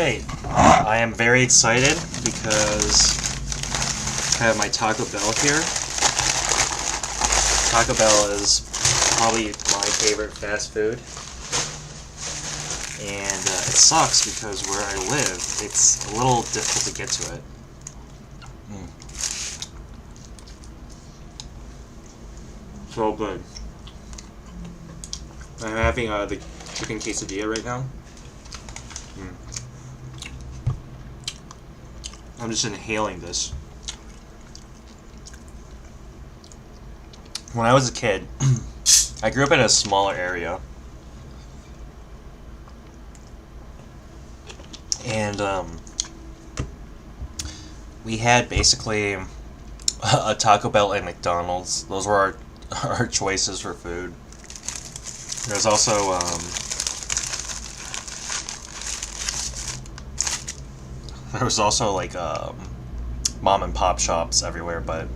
Alright, I am very excited because I have my Taco Bell here. Taco Bell is probably my favorite fast food. And it sucks because where I live, it's a little difficult to get to it. So good. I'm having the chicken quesadilla right now. I'm just inhaling this. When I was a kid, I grew up in a smaller area. And we had basically a Taco Bell and McDonald's. Those were our choices for food. There's also like mom and pop shops everywhere, but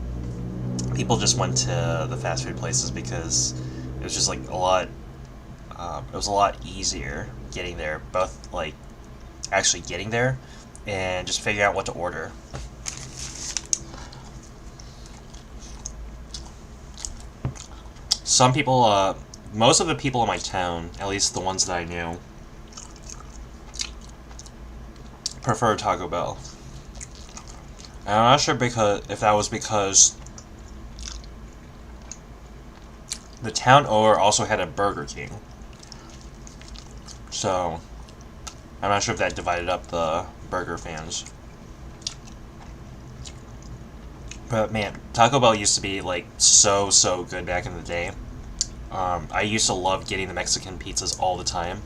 people just went to the fast food places because it was just like a lot. It was a lot easier getting there, both like actually getting there and just figuring out what to order. Some people, most of the people in my town, at least the ones that I knew, prefer Taco Bell. And I'm not sure if that was because the town over also had a Burger King. So I'm not sure if that divided up the burger fans. But man, Taco Bell used to be like so good back in the day. I used to love getting the Mexican pizzas all the time,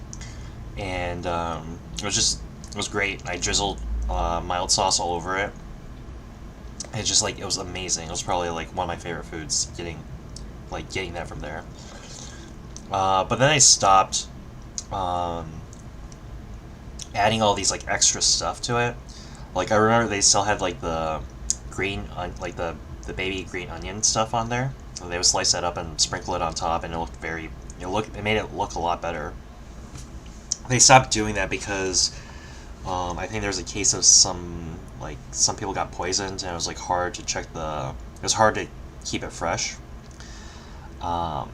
and it was great. I drizzled mild sauce all over it. It's just like, it was amazing. It was probably like one of my favorite foods, getting that from there. But then I stopped adding all these like extra stuff to it. Like I remember they still had like the green, like the baby green onion stuff on there. So they would slice that up and sprinkle it on top, and it looked it made it look a lot better. They stopped doing that because I think there was a case of some people got poisoned, and it was like hard to check it was hard to keep it fresh. And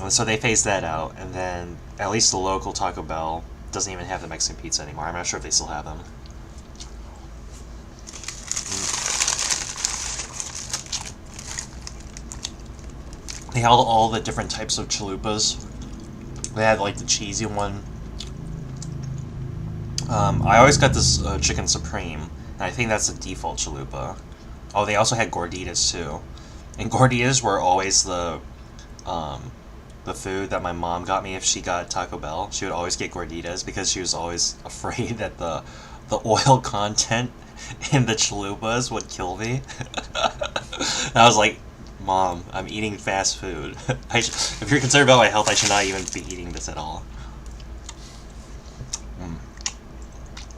so they phased that out, and then at least the local Taco Bell doesn't even have the Mexican pizza anymore. I'm not sure if they still have them. They had all the different types of chalupas. They had like the cheesy one. I always got this chicken supreme, and I think that's the default chalupa. Oh, they also had gorditas too, and gorditas were always the food that my mom got me if she got Taco Bell. She would always get gorditas because she was always afraid that the oil content in the chalupas would kill me. And I was like, Mom, I'm eating fast food. If you're concerned about my health, I should not even be eating this at all.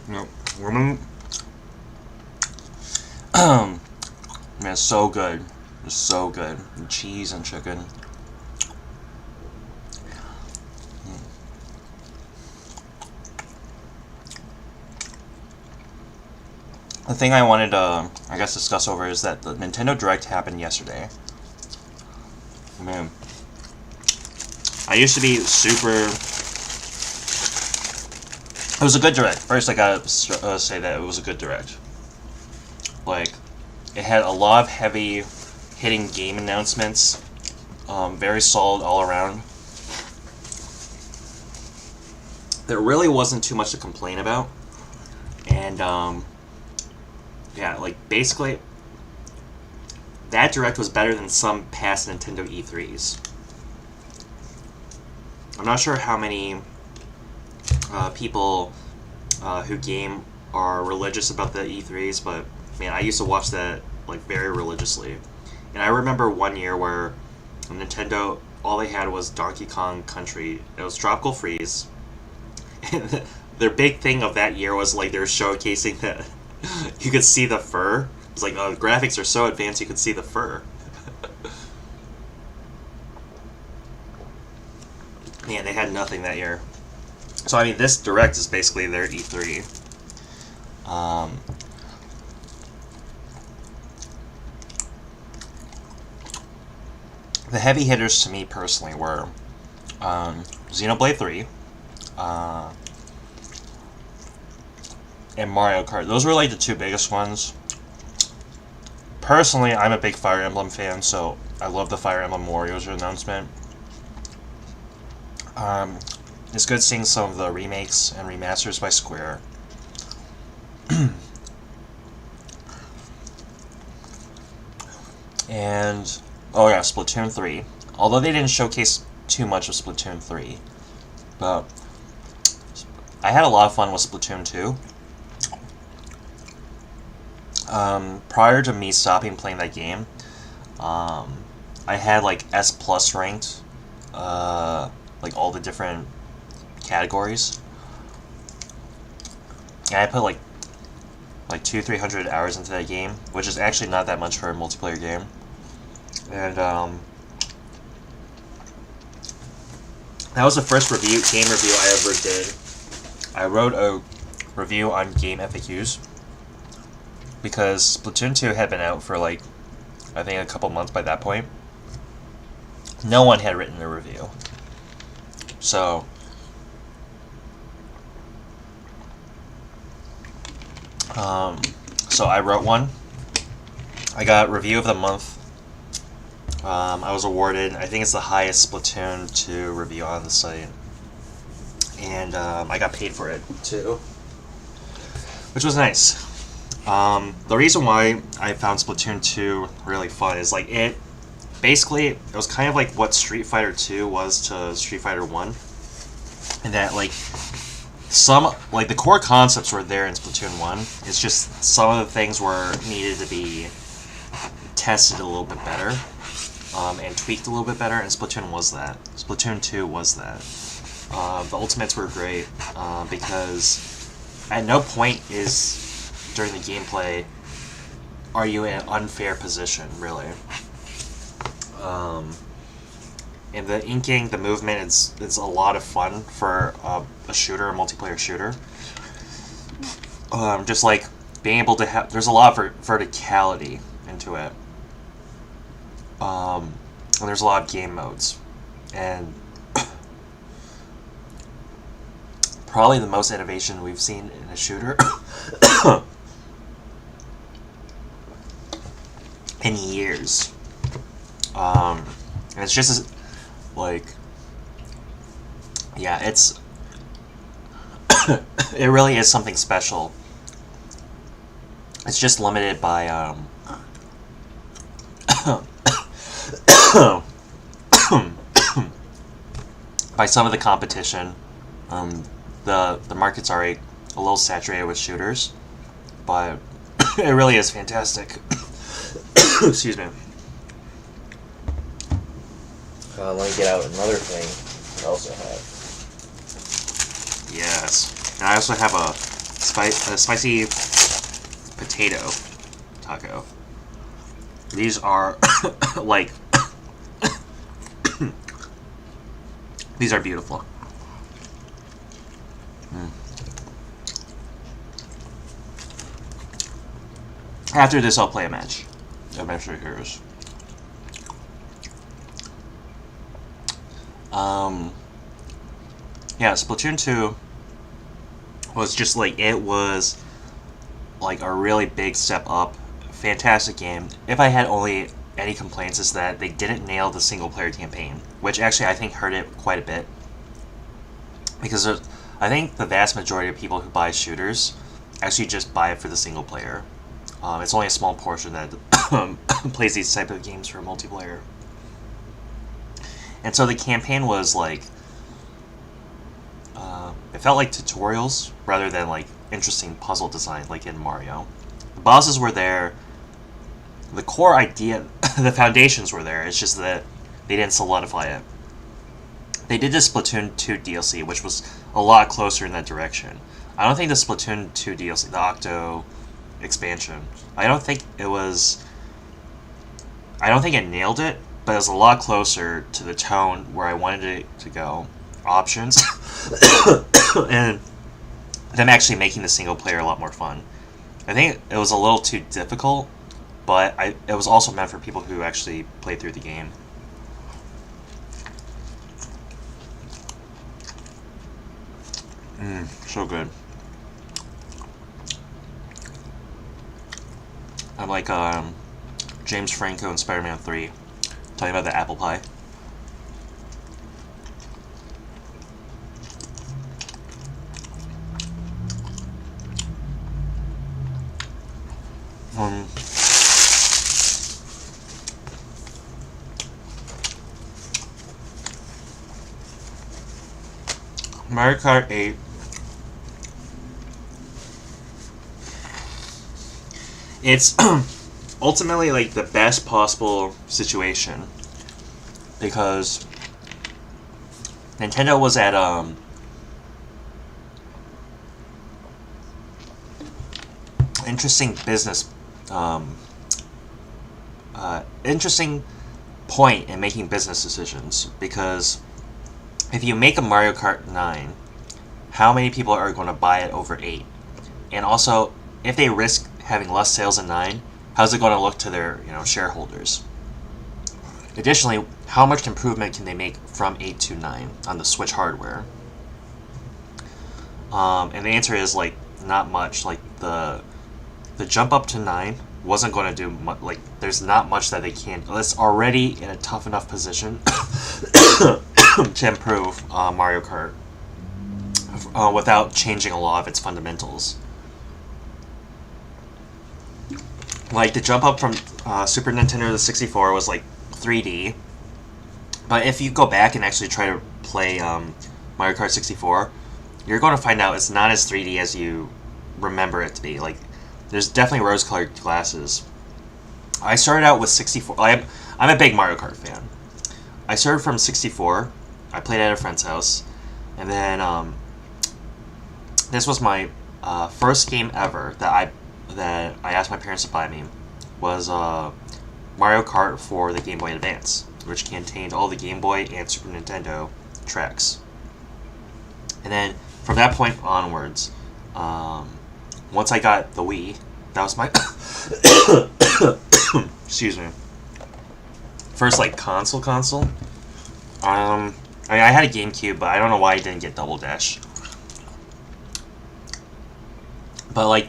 No, woman. Man, it's so good. It's so good. And cheese and chicken. The thing I wanted to, I guess, discuss over is that the Nintendo Direct happened yesterday. Man, I used to be super. It was a good Direct. First, I gotta say that it was a good Direct. Like, it had a lot of heavy hitting game announcements. Very solid all around. There really wasn't too much to complain about. And, yeah, like, basically, that Direct was better than some past Nintendo E3s. I'm not sure how many people who game are religious about the E3s, but, man, I used to watch that, like, very religiously. And I remember one year where Nintendo, all they had was Donkey Kong Country. It was Tropical Freeze. And their big thing of that year was, like, they were showcasing that you could see the fur. It's like, the graphics are so advanced you could see the fur. Man, they had nothing that year. So, I mean, this Direct is basically their E3. Um, the heavy hitters to me personally were Xenoblade 3 uh, and Mario Kart. Those were like the two biggest ones. Personally, I'm a big Fire Emblem fan, so I love the Fire Emblem Warriors announcement. It's good seeing some of the remakes and remasters by Square. And, oh yeah, Splatoon 3. Although they didn't showcase too much of Splatoon 3. But I had a lot of fun with Splatoon 2. Prior to me stopping playing that game, I had like S plus ranked, like all the different categories. And I put like 200-300 hours into that game, which is actually not that much for a multiplayer game. And that was the first game review I ever did. I wrote a review on Game FAQs because Splatoon 2 had been out for like, I think, a couple months by that point. No one had written a review. So I wrote one. I got Review of the Month. I was awarded, I think it's the highest Splatoon 2 review on the site. And I got paid for it, too. Which was nice. The reason why I found Splatoon 2 really fun is, like, it was kind of like what Street Fighter 2 was to Street Fighter 1. And that, like, the core concepts were there in Splatoon 1. It's just some of the things were needed to be tested a little bit better. And tweaked a little bit better, and Splatoon was that. Splatoon 2 was that. The ultimates were great, because at no point during the gameplay are you in an unfair position, really. And the inking, the movement, it's a lot of fun for a shooter, a multiplayer shooter. Just like being able to have, there's a lot of verticality into it. And there's a lot of game modes, and probably the most innovation we've seen in a shooter in years. And it's just like, yeah, it's it really is something special. It's just limited by by some of the competition. The market's already a little saturated with shooters, but it really is fantastic. Excuse me. Let me get out another thing I also have. Yes. And I also have a spicy potato taco. These are like these are beautiful. After this, I'll play a match. Adventure Heroes. Yeah, Splatoon 2 was just like, it was like a really big step up. Fantastic game. If I had only any complaints, is that they didn't nail the single player campaign, which actually I think hurt it quite a bit. Because I think the vast majority of people who buy shooters actually just buy it for the single player. It's only a small portion that plays these type of games for multiplayer. And so the campaign was like, it felt like tutorials rather than like interesting puzzle design like in Mario. The bosses were there, the core idea, the foundations were there, it's just that they didn't solidify it. They did the Splatoon 2 DLC, which was a lot closer in that direction. I don't think the Splatoon 2 DLC, the Octo expansion, I don't think it nailed it, but it was a lot closer to the tone where I wanted it to go. Options. And them actually making the single player a lot more fun. I think it was a little too difficult, but it was also meant for people who actually played through the game. So good. I'm like James Franco in Spider-Man 3, talking about the apple pie. Mario Kart 8. It's ultimately like the best possible situation because Nintendo was at interesting business interesting point in making business decisions, because if you make a Mario Kart 9, how many people are going to buy it over 8? And also, if they risk having less sales than 9, how's it going to look to their shareholders? Additionally, how much improvement can they make from 8 to 9 on the Switch hardware? And the answer is like not much. Like the jump up to 9 wasn't going to do much. Like there's not much that they can. It's already in a tough enough position to improve Mario Kart without changing a lot of its fundamentals. Like the jump up from Super Nintendo to 64 was like 3D, but if you go back and actually try to play Mario Kart 64, you're going to find out it's not as 3D as you remember it to be. Like, there's definitely rose-colored glasses. I started out with 64. I'm a big Mario Kart fan. I started from 64. I played at a friend's house, and then this was my first game ever that I asked my parents to buy me, was Mario Kart for the Game Boy Advance, which contained all the Game Boy and Super Nintendo tracks. And then from that point onwards, once I got the Wii, that was my excuse me, first like console. I had a GameCube, but I don't know why I didn't get Double Dash. But like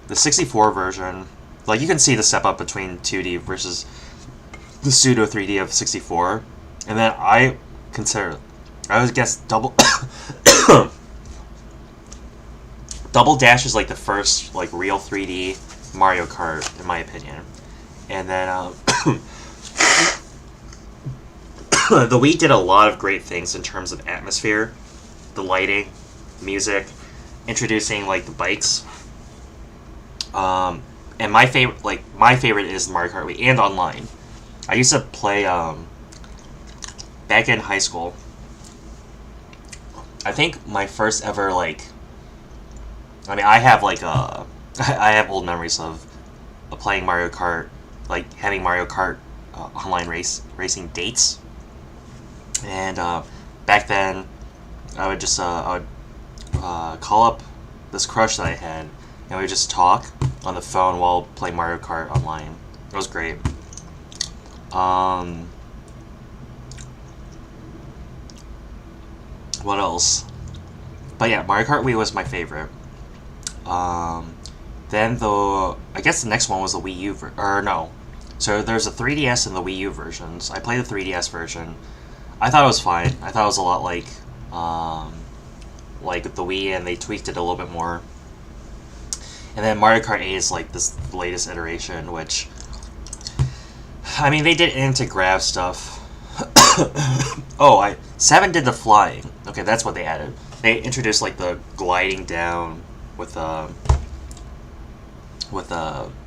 the 64 version, like you can see the step up between 2D versus the pseudo 3D of 64, and then I would guess Double Dash is like the first like real 3D Mario Kart in my opinion, and then the Wii did a lot of great things in terms of atmosphere, the lighting, music, introducing like the bikes. And my favorite is Mario Kart Wii and online. I used to play back in high school. I think my first ever I have I have old memories of playing Mario Kart, like having Mario Kart online racing dates. And back then, I would just call up this crush that I had, and we would just talk on the phone while playing Mario Kart online. It was great. What else? But yeah, Mario Kart Wii was my favorite. Then I guess the next one was the Wii U So there's a 3DS and the Wii U versions. I played the 3DS version. I thought it was fine. I thought it was a lot like the Wii, and they tweaked it a little bit more. And then Mario Kart 8 is like this latest iteration, which, I mean, they did anti-grav stuff. 7 did the flying. Okay, that's what they added. They introduced like the gliding down with a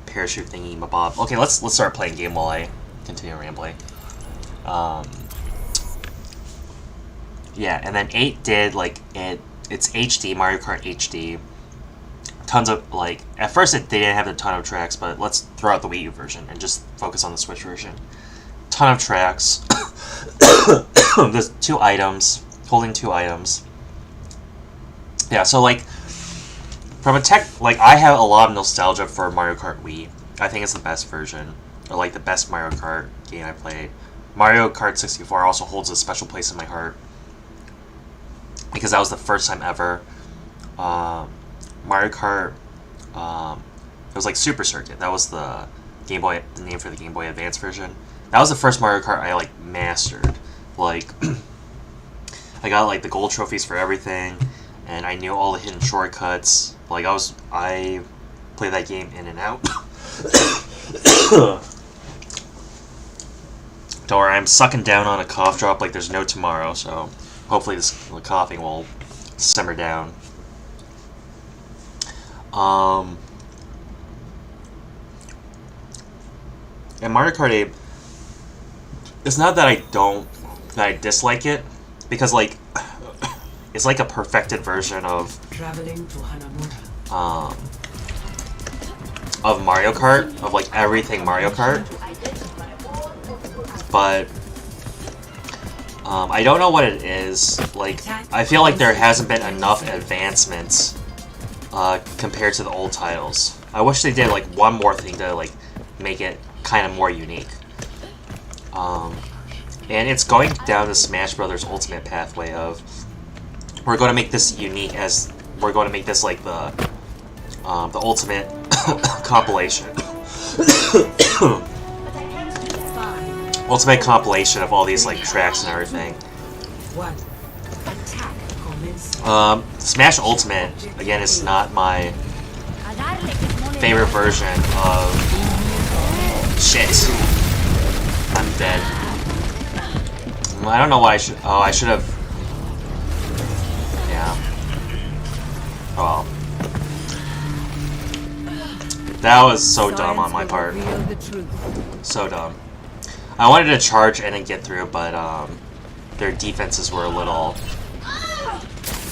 parachute thingy, mabob. Okay, let's start playing game while I continue rambling. Yeah, and then 8 did it's HD, Mario Kart HD. Tons of at first they didn't have a ton of tracks, but let's throw out the Wii U version and just focus on the Switch version. Ton of tracks. There's 2 items, holding 2 items. Yeah, so From a tech, like, I have a lot of nostalgia for Mario Kart Wii. I think it's the best version, or like the best Mario Kart game I played. Mario Kart 64 also holds a special place in my heart because that was the first time ever Mario Kart. It was like Super Circuit. That was the Game Boy, the name for the Game Boy Advance version. That was the first Mario Kart I like mastered. Like, I got like the gold trophies for everything, and I knew all the hidden shortcuts. Like I played that game in and out. Don't worry, I'm sucking down on a cough drop like there's no tomorrow, so hopefully the coughing will simmer down. And Mario Kart 8, it's not that I dislike it, because like it's like a perfected version of Mario Kart, of like everything Mario Kart. But I don't know what it is. Like, I feel like there hasn't been enough advancements compared to the old titles. I wish they did like one more thing to like make it kind of more unique. And it's going down the Smash Brothers Ultimate pathway of we're going to make this unique, as we're going to make this like the ultimate compilation. Ultimate compilation of all these like tracks and everything. Smash Ultimate, again, is not my favorite version of... Shit. I'm dead. I don't know why I should... Oh, I should have... Yeah. Oh well. That was so dumb on my part. So dumb. I wanted to charge in and get through, but their defenses were a little...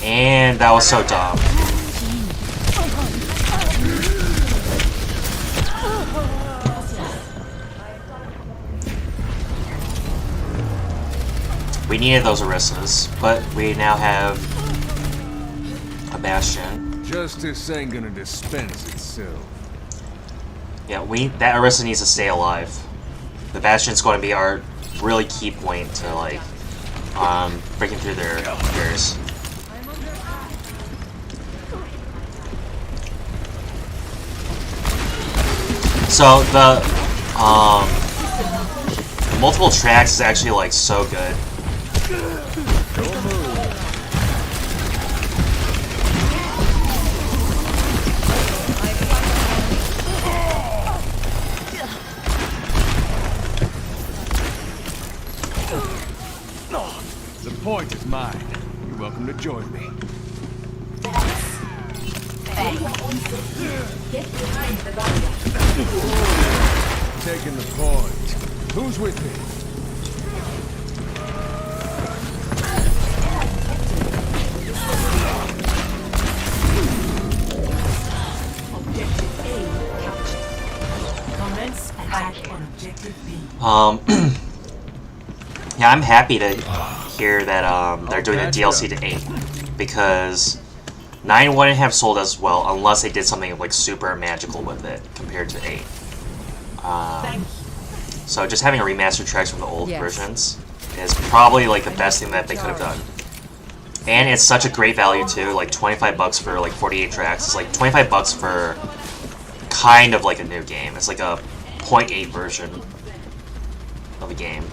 And that was so dumb. We needed those Orissas, but we now have a Bastion. Justice ain't gonna dispense itself. Yeah, that Orisa needs to stay alive. The Bastion's going to be our really key point to like breaking through their barriers. So the multiple tracks is actually like so good. The point is mine. You're welcome to join me. Taking the point. Who's with me? Yeah, I'm happy to hear that they're doing the DLC to 8, because 9 wouldn't have sold as well unless they did something like super magical with it compared to 8. So just having a remastered tracks from the old versions is probably like the best thing that they could have done. And it's such a great value too, like $25 for like 48 tracks. It's like $25 for kind of like a new game. It's like a 0.8 version of a game.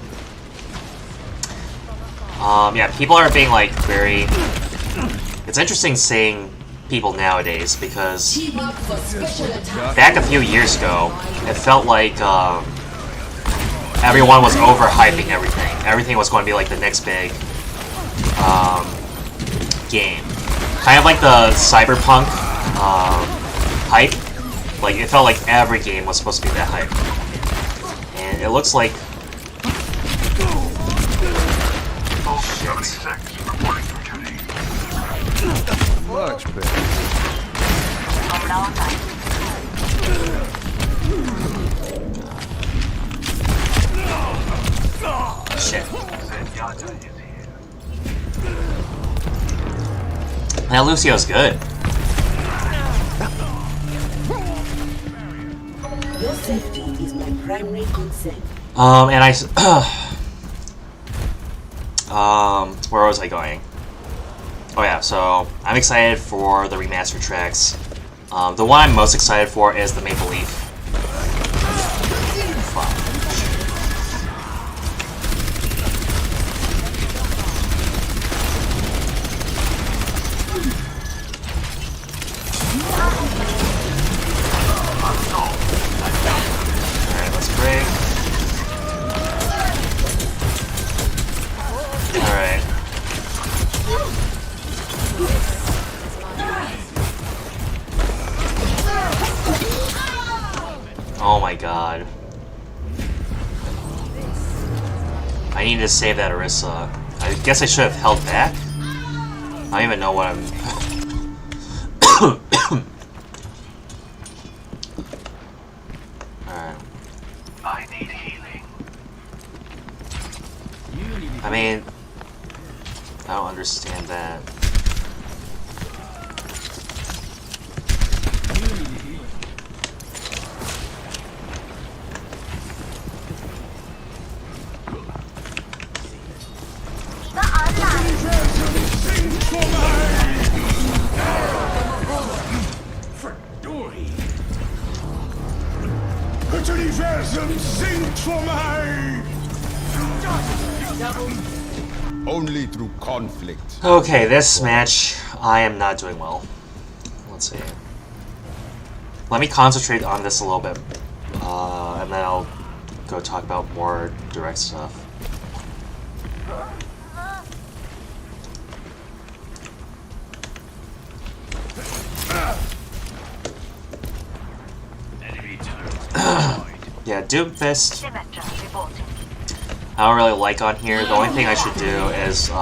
Yeah, people are being like very... It's interesting seeing people nowadays, because back a few years ago, it felt like everyone was overhyping everything. Everything was going to be like the next big game. Kind of like the Cyberpunk hype. Like, it felt like every game was supposed to be that hype. And it looks like... Oh, shit. Much better. Shit. Now Lucio's good. safety is my primary concern. And I, where was I going? Oh yeah, so I'm excited for the remastered tracks. The one I'm most excited for is the Maple Leaf. Alright, let's break. Alright. Oh my god. I need to save that Orisa. I guess I should have held back. I don't even know what I'm... Alright. I need healing. I mean... I don't understand that. Het universum zingt voor mij! Only through conflict. Okay, this match, I am not doing well. Let's see. Let me concentrate on this a little bit, and then I'll go talk about more direct stuff. Yeah, Doomfist. I don't really like on here. The only thing I should do is, shit.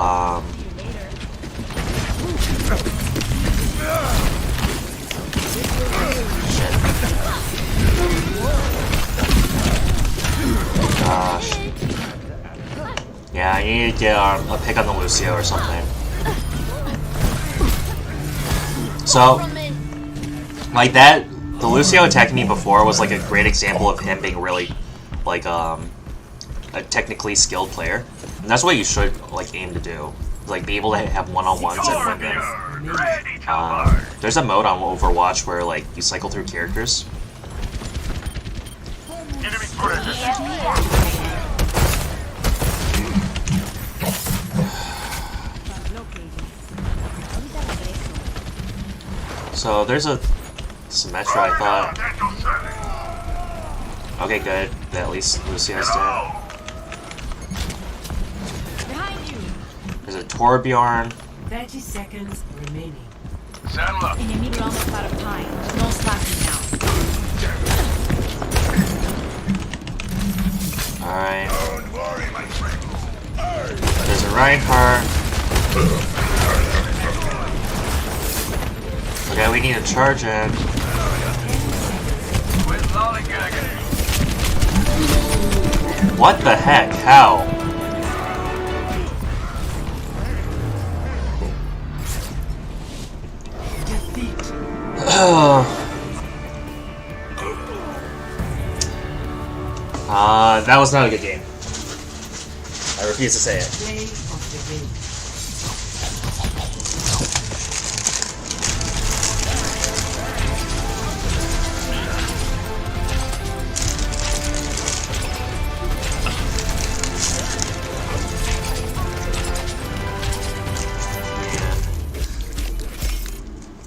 Gosh. Yeah, I need to get a pick on the Lucio or something. So, like that, the Lucio attacking me before was like a great example of him being really, like, a technically skilled player. And that's what you should, like, aim to do. Like, be able to have one-on-ones and win them. There's a mode on Overwatch where, like, you cycle through characters. Enemy present. So, there's a Symmetra, I thought. Okay, good. At least Lucio's dead. There's a Torbjorn. 30 seconds remaining. Saddle up. Enemigo almost out of time. No slacking now. Alright. Don't worry, my friend. There's a Reinhardt. Okay, we need to charge in. Quit lollygagging. What the heck? How? That was not a good game. I refuse to say it. Play of the game.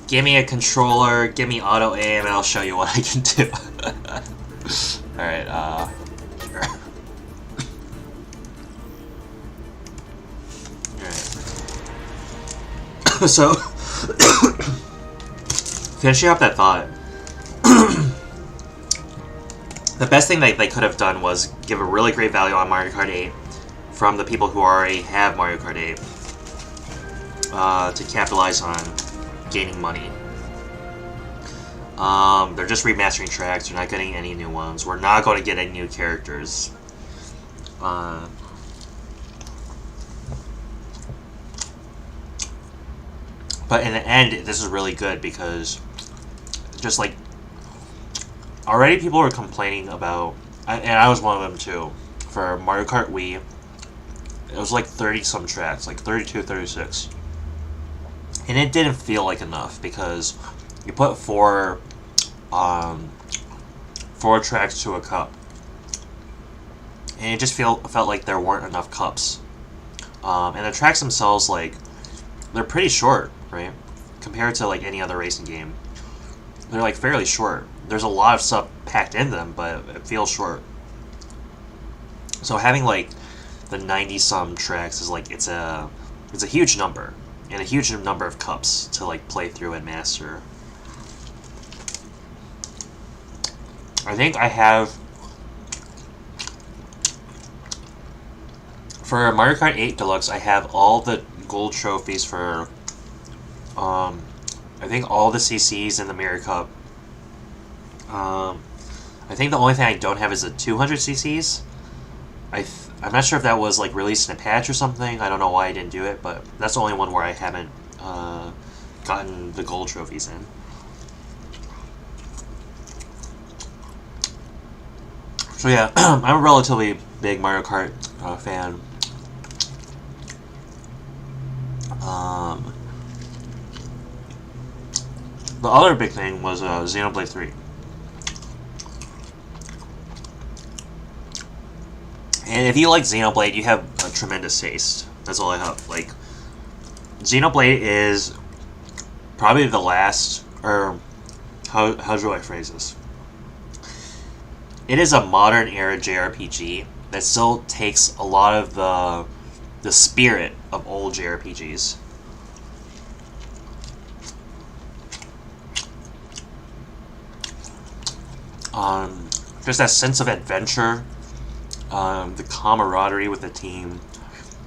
Give me a controller, give me auto aim, and I'll show you what I can do. Alright, sure. Alright. So, finishing up that thought, the best thing that they could have done was give a really great value on Mario Kart 8 from the people who already have Mario Kart 8 to capitalize on gaining money. They're just remastering tracks. They're not getting any new ones. We're not going to get any new characters. But in the end, this is really good because just like already people were complaining about, and I was one of them too, for Mario Kart Wii. It was like 30 some tracks, like 32, 36. And it didn't feel like enough because you put four tracks to a cup. And it just felt like there weren't enough cups. And the tracks themselves, like, they're pretty short, right? Compared to like any other racing game. They're like fairly short. There's a lot of stuff packed in them, but it feels short. So having like the 90-some tracks is like it's a huge number and a huge number of cups to like play through and master. I think I have for Mario Kart 8 Deluxe. I have all the gold trophies for I think all the CCs in the Mirror Cup. I think the only thing I don't have is the 200 CCs. I'm not sure if that was like released in a patch or something. I don't know why I didn't do it, but that's the only one where I haven't gotten the gold trophies in. So yeah, I'm a relatively big Mario Kart fan. The other big thing was Xenoblade 3. And if you like Xenoblade, you have a tremendous taste. That's all I have. Like, Xenoblade is probably the last, or how do I phrase this? It is a modern era JRPG that still takes a lot of the spirit of old JRPGs. Just that sense of adventure, the camaraderie with the team,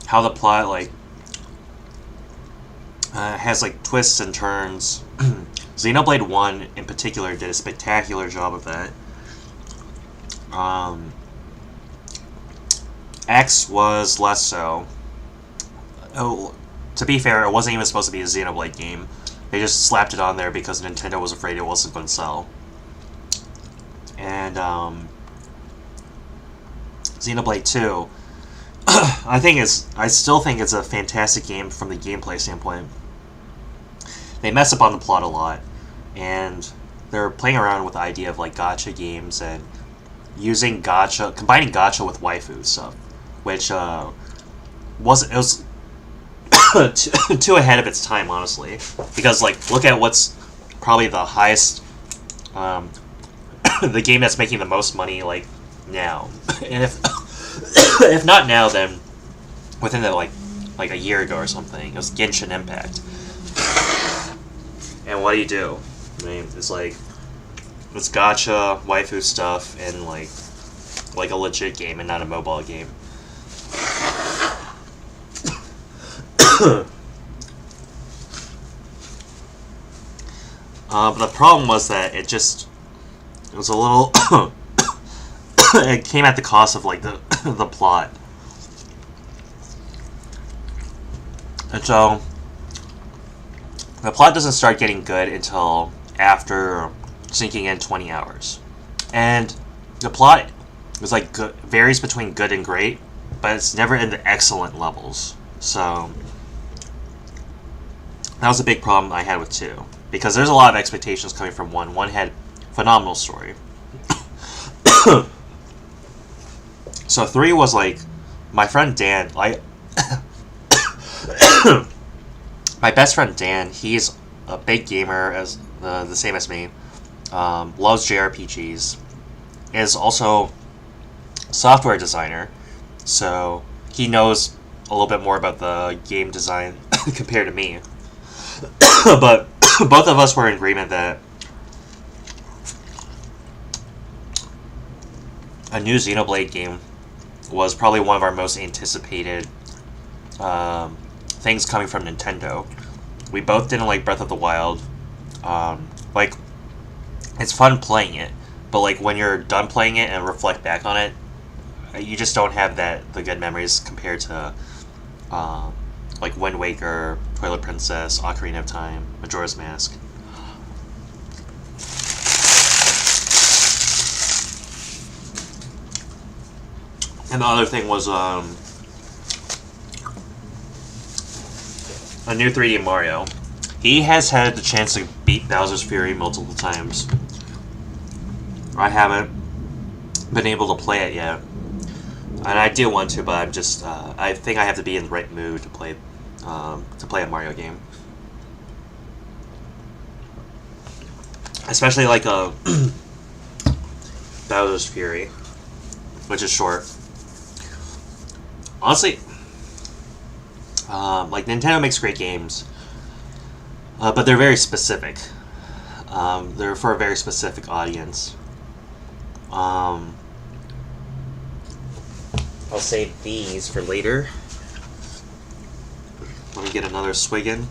how the plot like has like twists and turns. Xenoblade 1 in particular did a spectacular job of that. X was less so. Oh, to be fair, it wasn't even supposed to be a Xenoblade game. They just slapped it on there because Nintendo was afraid it wasn't going to sell. And Xenoblade 2, I still think it's a fantastic game from the gameplay standpoint. They mess up on the plot a lot, and they're playing around with the idea of like gacha games and using combining gacha with waifu stuff, which was too ahead of its time, honestly. Because like, look at what's probably the highest, the game that's making the most money like now, and if not now, then within the like a year ago or something, it was Genshin Impact. And what do? I mean, it's like it's gacha, waifu stuff, and like a legit game and not a mobile game. But the problem was that it was a little it came at the cost of like the plot. And so the plot doesn't start getting good until after sinking in 20 hours. And the plot is like varies between good and great, but it's never in the excellent levels. So that was a big problem I had with 2. Because there's a lot of expectations coming from 1. 1 had phenomenal story. So 3 was like, my friend Dan, my best friend Dan, he's a big gamer, as the same as me, loves JRPGs, is also a software designer, so he knows a little bit more about the game design compared to me. But both of us were in agreement that a new Xenoblade game was probably one of our most anticipated things coming from Nintendo. We both didn't like Breath of the Wild. Like, it's fun playing it, but like when you're done playing it and reflect back on it, you just don't have the good memories compared to like Wind Waker, Twilight Princess, Ocarina of Time, Majora's Mask. And the other thing was a new 3D Mario. He has had the chance to beat Bowser's Fury multiple times. I haven't been able to play it yet. And I do want to, but I'm just, I think I have to be in the right mood to play a Mario game. Especially like Bowser's Fury, which is short. Honestly, like Nintendo makes great games, but they're very specific. They're for a very specific audience. I'll save these for later. Let me get another swig in.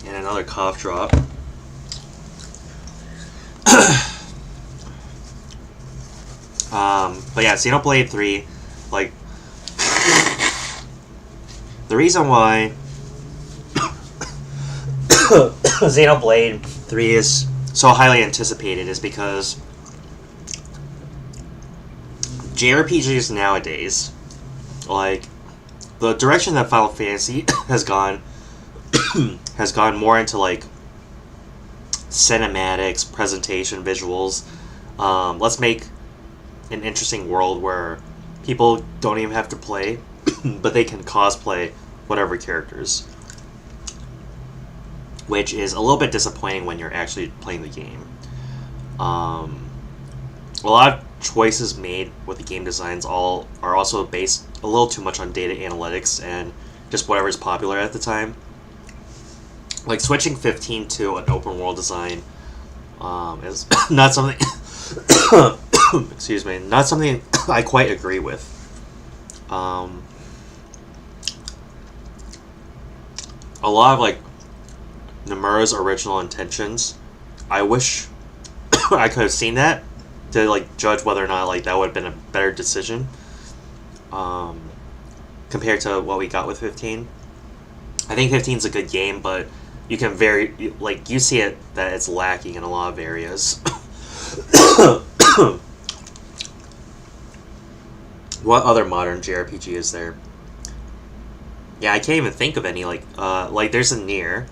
And another cough drop. But yeah, Xenoblade 3, like, the reason why Xenoblade 3 is so highly anticipated is because JRPGs nowadays, like, the direction that Final Fantasy has gone more into, like, cinematics, presentation, visuals. Let's make an interesting world where people don't even have to play, but they can cosplay whatever characters. Which is a little bit disappointing when you're actually playing the game. A lot of choices made with the game designs are also based a little too much on data analytics and just whatever's popular at the time. Like switching 15 to an open world design is not something excuse me, not something I quite agree with. A lot of like Nomura's original intentions, I wish I could have seen that to like judge whether or not like that would have been a better decision compared to what we got with 15. I think 15 is a good game, but you can you see it that it's lacking in a lot of areas. What other modern JRPG is there? Yeah, I can't even think of any. Like there's a Nier.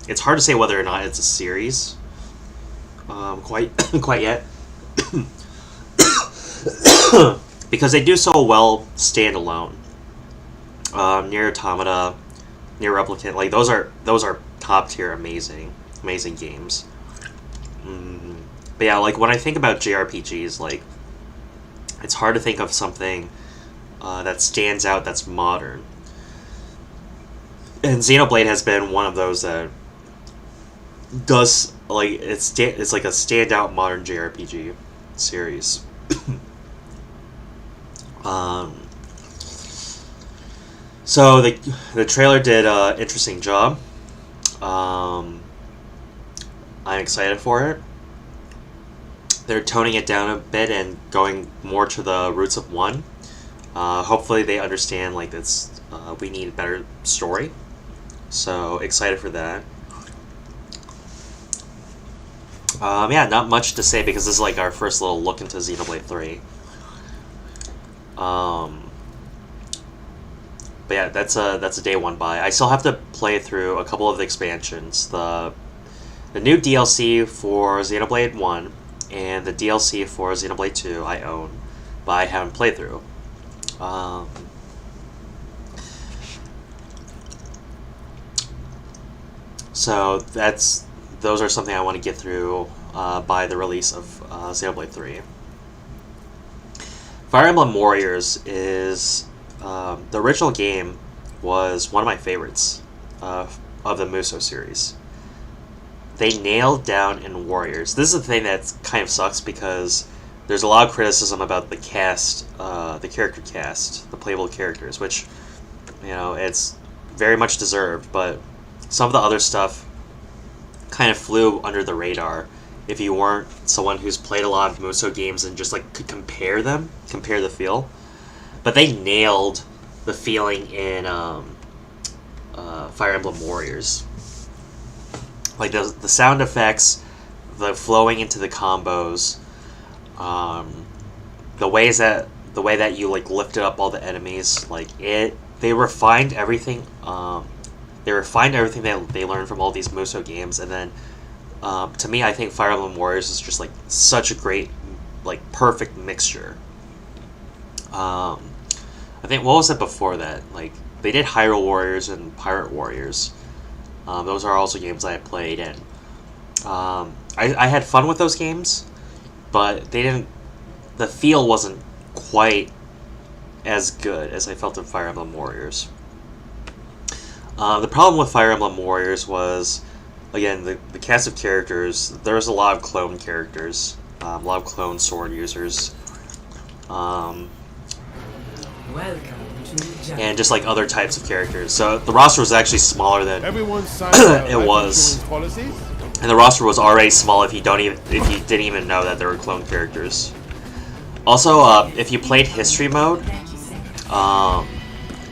It's hard to say whether or not it's a series. Quite yet. Because they do so well standalone. Nier Automata, Nier Replicant, like those are top tier amazing games. But yeah, like when I think about JRPGs, like it's hard to think of something that stands out that's modern. And Xenoblade has been one of those that does like it's like a standout modern JRPG series. So the trailer did an interesting job. I'm excited for it. They're toning it down a bit and going more to the roots of 1. Hopefully they understand like that's we need a better story. So excited for that. Yeah, not much to say because this is like our first little look into Xenoblade 3. But yeah, that's a day one buy. I still have to play through a couple of the expansions. The new DLC for Xenoblade 1 and the DLC for Xenoblade 2 I own, but I haven't played through. So those are something I want to get through by the release of Xenoblade 3. Fire Emblem Warriors is the original game was one of my favorites of the Musou series. They nailed down in Warriors. This is the thing that kind of sucks because there's a lot of criticism about the cast, the character cast, the playable characters, which, you know, it's very much deserved, but some of the other stuff kind of flew under the radar if you weren't someone who's played a lot of Musou games and just like could compare the feel. But they nailed the feeling in Fire Emblem Warriors. Like the sound effects, the flowing into the combos, The way that you like lifted up all the enemies, like they refined everything. They refined everything that they learned from all these Musou games, and then to me, I think Fire Emblem Warriors is just like such a great, like perfect mixture. I think what was it before that? Like they did Hyrule Warriors and Pirate Warriors. Those are also games I played, and I had fun with those games, but they didn't. The feel wasn't quite as good as I felt in Fire Emblem Warriors. The problem with Fire Emblem Warriors was, again, the cast of characters. There was a lot of clone characters, a lot of clone sword users, Welcome to Japan. and just like other types of characters. So the roster was actually smaller than Everyone signed up It life was. insurance policies? and the roster was already small if you didn't even know that there were clone characters. Also, if you played history mode, 30 seconds.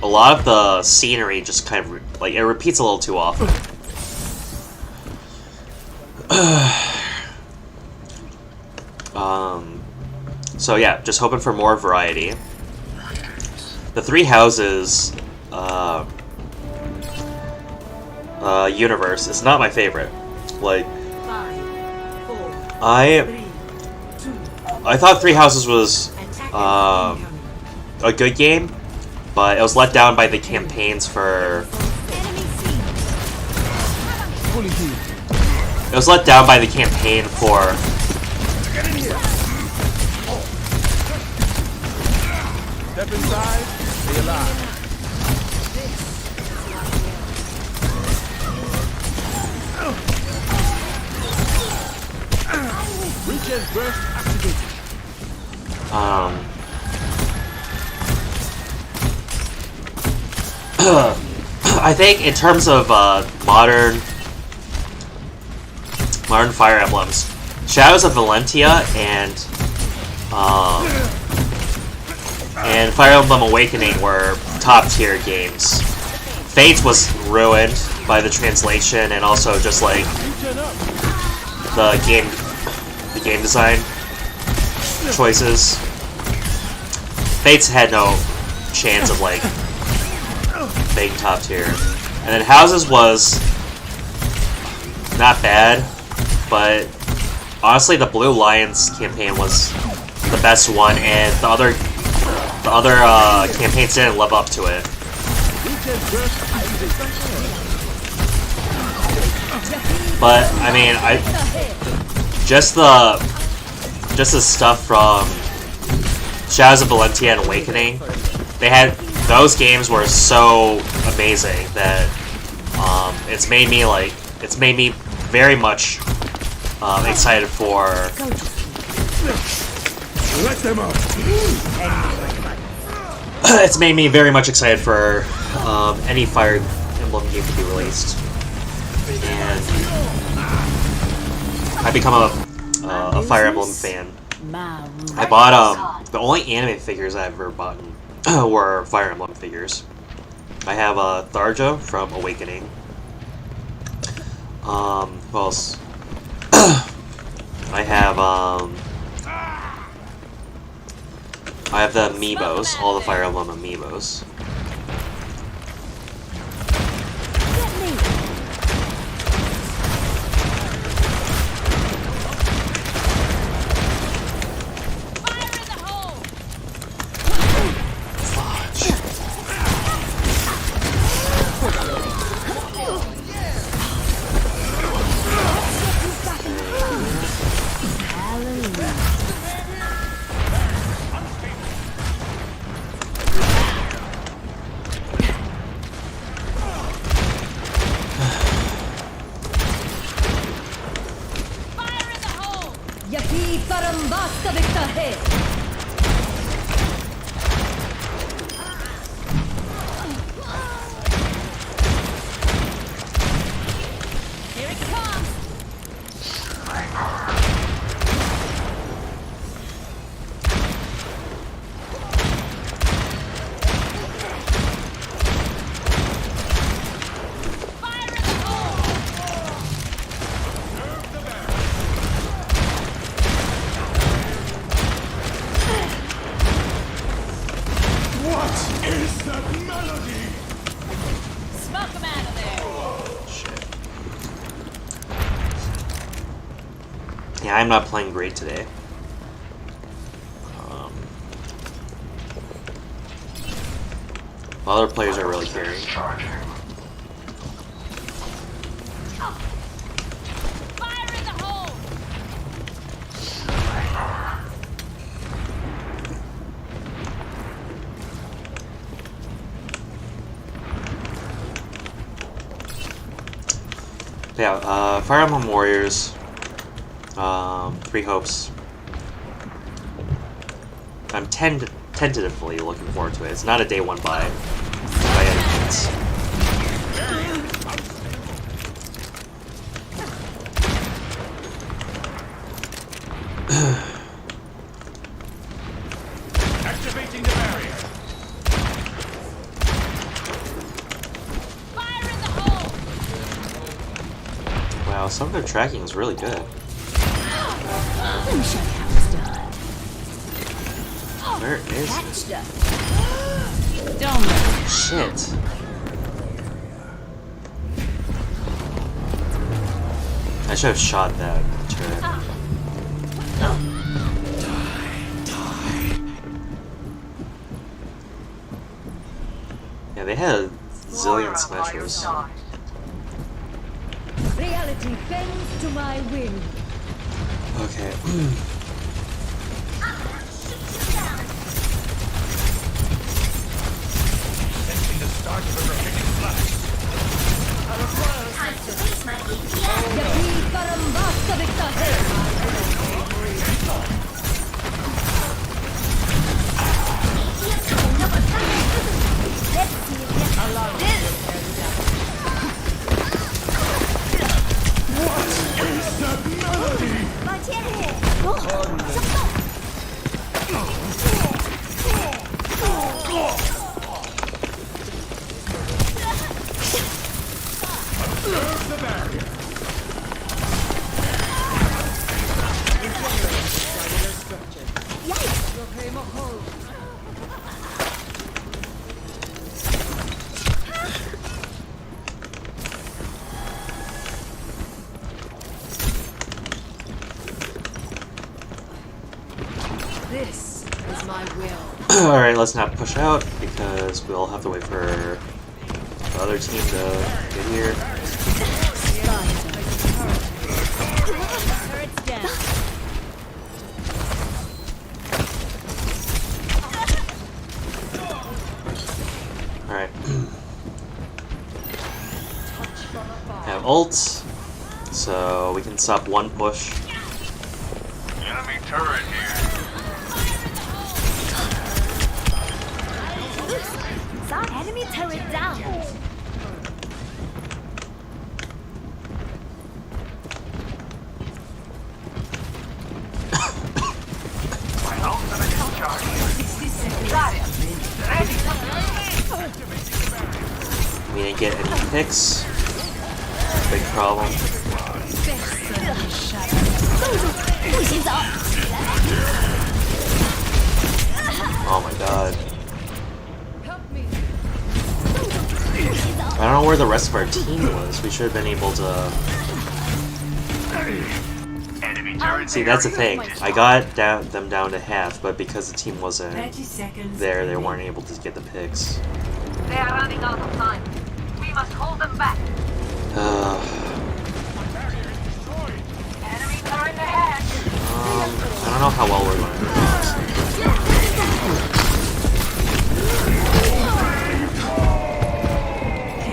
a lot of the scenery just kind of like it repeats a little too often. So yeah, just hoping for more variety. The Three Houses universe is not my favorite. Like 5, 4, I 3, 2, I thought Three Houses was attack incoming. a good game, but it was let down by the campaigns for. Enemy seen. Fully healed. It was let down by the campaign for. Step inside, stay alive. Weekend burst activated. I think in terms of modern Fire Emblems, Shadows of Valentia and Fire Emblem Awakening were top tier games. Fates was ruined by the translation and also just like Turn up. the game design choices. Fates had no chance of like being top tier. And then Houses was not bad, but honestly the Blue Lions campaign was the best one, and the other campaigns didn't live up to it. Weekend burst activated. But I mean, just the stuff from Shadows of Valentia and Awakening, those games were so amazing that it's made me very much excited for. Let them out. It's made me very much excited for any Fire Emblem game to be released, and I become a Fire Emblem fan. I bought the only anime figures I've ever bought were Fire Emblem figures. I have Tharjo from Awakening. Who else? I have the amiibos, all the Fire Emblem amiibos. Fire in the hole. Fire in the hole. Yaki Parambasta Victahe! Here it comes. Fire in the hole. Yeah, I'm not playing great today. Other players are really carrying. Charging. Fire in the hole! Yeah, Fire Emblem Warriors. 3 Hopes. I'm tentatively looking forward to it. It's not a day one buy by any means. Activating the barrier. Fire in the hole! Wow, some of their tracking is really good. Where is it? Don't let Shit. I should have shot that turret. Yeah, they had a zillion smashers. Reality bends to my will. Okay. The start of a rotating flash. Yapi Karambasta Viktahe. The barrier. This is my will. Alright, let's not push out because we'll have to wait for the other team to get here. turrets down. Alright. Have ult, so we can stop one push. Enemy turret here. Saw enemy turret down. My ultimate is charging. We didn't get any picks. Big problem. Oh my god. I don't know where the rest of our team was. We should have been able to... Enemy turret See, that's the thing. I got them down to half, but because the team wasn't 30 seconds. there, they weren't able to get the picks. They are running out of time. We must hold them back. Enemy turret ahead. I don't know how well we're going to do this.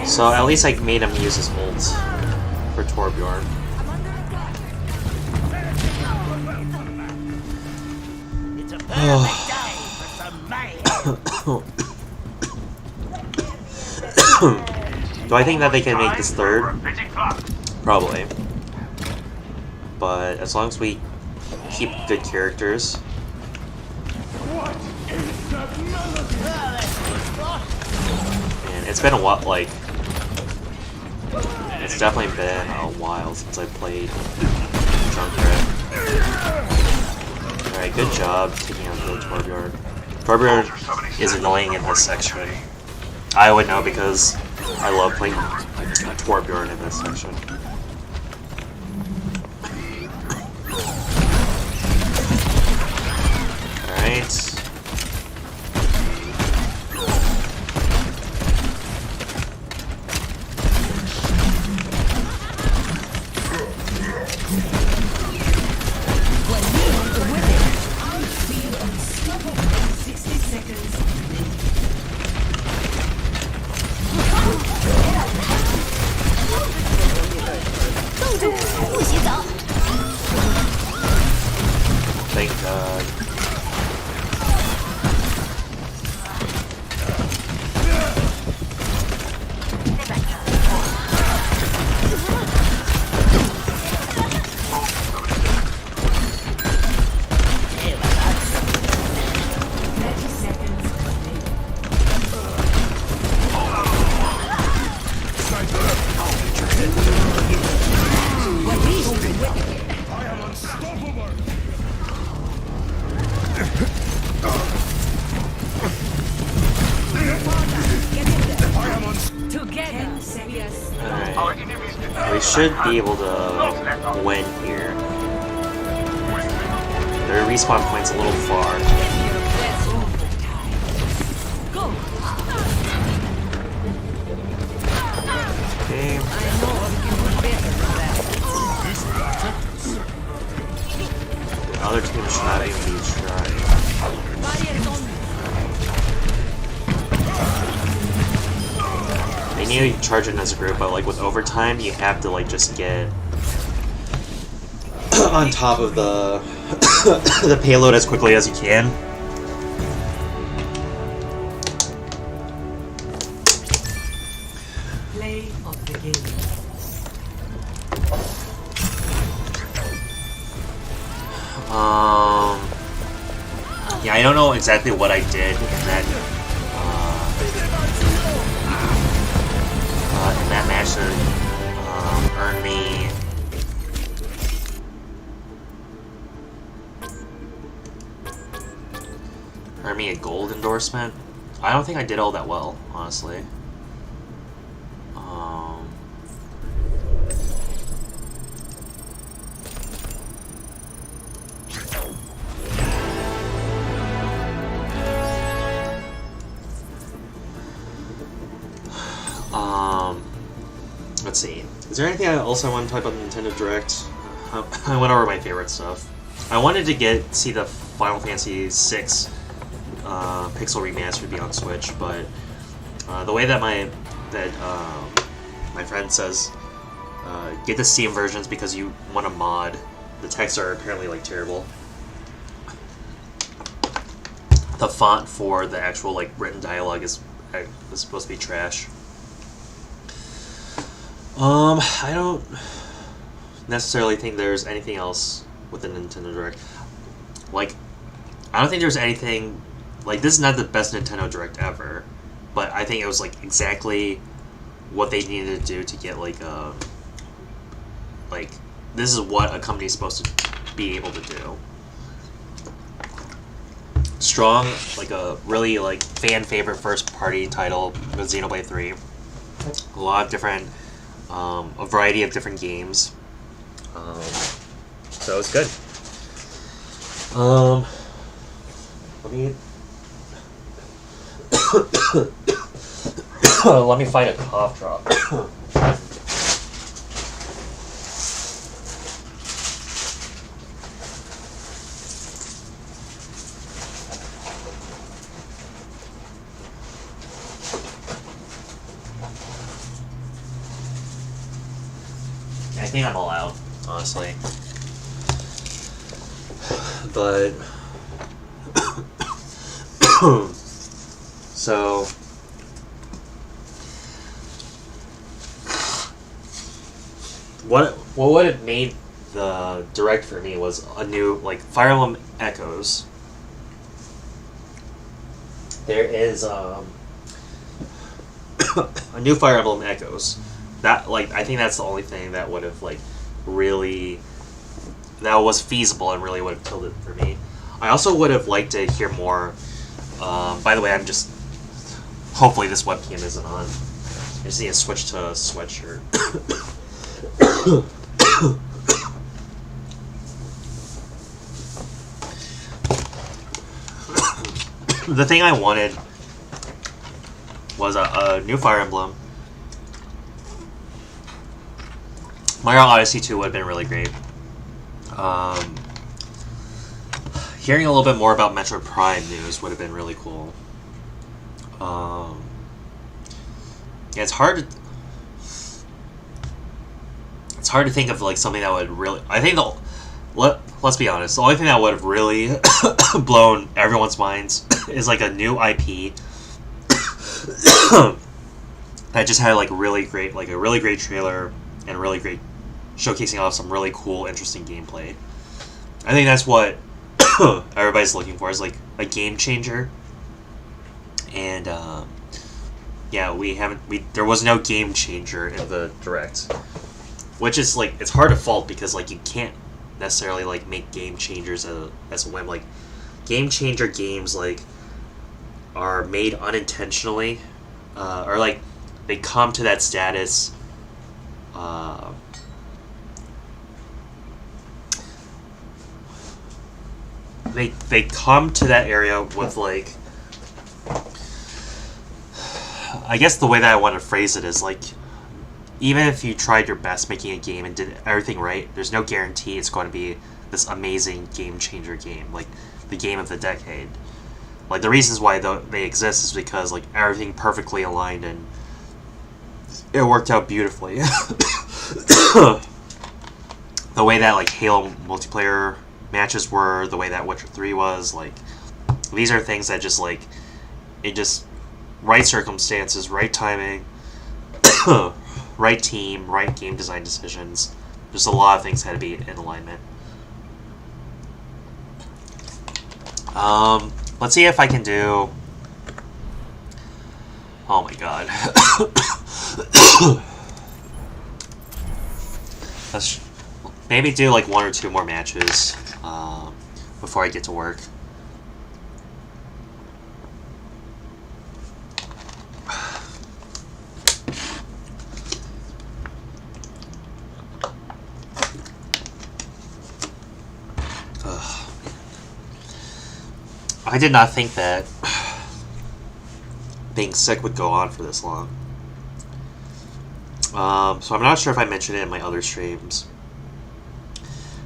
So at least I made him use his ult for Torbjorn. It's a perfect day for some mayhem. Do I think that they can make this third? Pitching clock. Probably. But as long as we keep good characters. Man, it's been a while, like... It's definitely been a while since I played Junkrat. Alright, good job taking out the Torbjorn. Torbjorn is annoying in this section. I would know because I love playing Torbjorn in this section. Alright. Thank God. Our enemies We should be able to win here. Their respawn point's a little far. Okay. The other team should not even be trying. They need to charge it as a group, but like with overtime, you have to like just get on top of the the payload as quickly as you can. Play of the game. Yeah, I don't know exactly what I did in that match that earned me a gold endorsement. I don't think I did all that well, honestly. Let's see. Is there anything else I want to type on Nintendo Direct? I went over my favorite stuff. I wanted to see the Final Fantasy VI Pixel Remastered be on Switch, but the way that my friend says, get the Steam versions because you want a mod. The texts are apparently like terrible. The font for the actual like written dialogue is supposed to be trash. I don't necessarily think there's anything else with the Nintendo Direct. Like, I don't think there's anything, like, this is not the best Nintendo Direct ever, but I think it was, like, exactly what they needed to do to get, like, this is what a company's supposed to be able to do. Strong, like, a really, like, fan-favorite first-party title with Xenoblade 3. A lot of different, a variety of different games. So it's good. Let me find a cough drop. I think I'm all out, honestly. But so what would have made the Direct for me was a new, like, Fire Emblem Echoes. There is a new Fire Emblem Echoes. That, like, I think that's the only thing that would have, like, really, that was feasible and really would have killed it for me. I also would have liked to hear more. By the way, I'm just, hopefully this webcam isn't on. I just need to switch to a sweatshirt. the thing I wanted was a new Fire Emblem. Mario Odyssey 2 would have been really great. Hearing a little bit more about Metroid Prime news would have been really cool. Yeah, it's hard to think of like something that would really. I think let's be honest. The only thing that would have really blown everyone's minds is like a new IP that just had like a really great trailer and really great showcasing off some really cool, interesting gameplay. I think that's what everybody's looking for, is like a game changer. And yeah, there was no game changer in the Direct, which is like, it's hard to fault because like you can't necessarily like make game changers as a whim. Like game changer games like are made unintentionally, or like they come to that status. They come to that area with like, I guess the way that I want to phrase it is like, even if you tried your best making a game and did everything right, there's no guarantee it's going to be this amazing game changer game, like the game of the decade. Like the reasons why they exist is because like everything perfectly aligned and it worked out beautifully. The way that like Halo multiplayer matches were, the way that Witcher 3 was, like these are things that just like, it just, right circumstances, right timing, right team, right game design decisions. Just a lot of things had to be in alignment. Let's see if I can do... Oh my god. Let's maybe do like 1 or 2 more matches before I get to work. I did not think that being sick would go on for this long. So I'm not sure if I mentioned it in my other streams,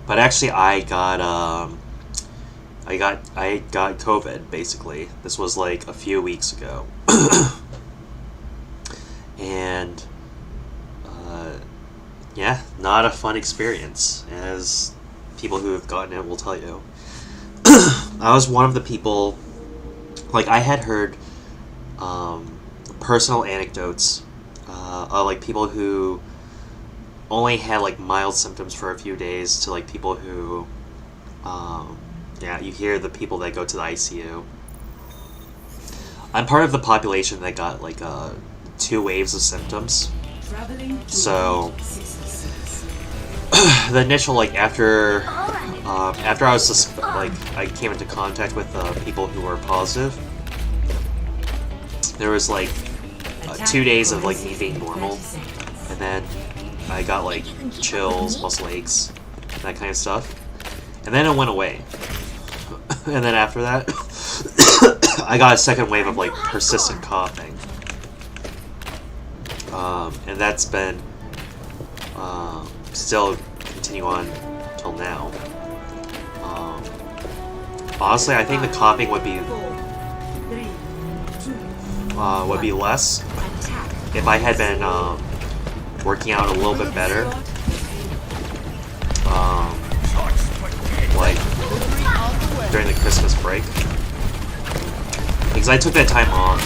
but actually I got COVID basically. This was like a few weeks ago, and yeah, not a fun experience, as people who have gotten it will tell you. I was one of the people, like I had heard personal anecdotes of like people who only had like mild symptoms for a few days, to like people who, yeah, you hear the people that go to the ICU. I'm part of the population that got like 2 waves of symptoms. So the initial, like after I was I came into contact with people who were positive, there was like 2 days of like me being normal, and then I got like chills, muscle aches, that kind of stuff, and then it went away. And then after that, I got a second wave of like persistent coughing, and that's been still continue on till now. Honestly, I think the coughing would be less if I had been working out a little bit better, like during the Christmas break, because I took that time off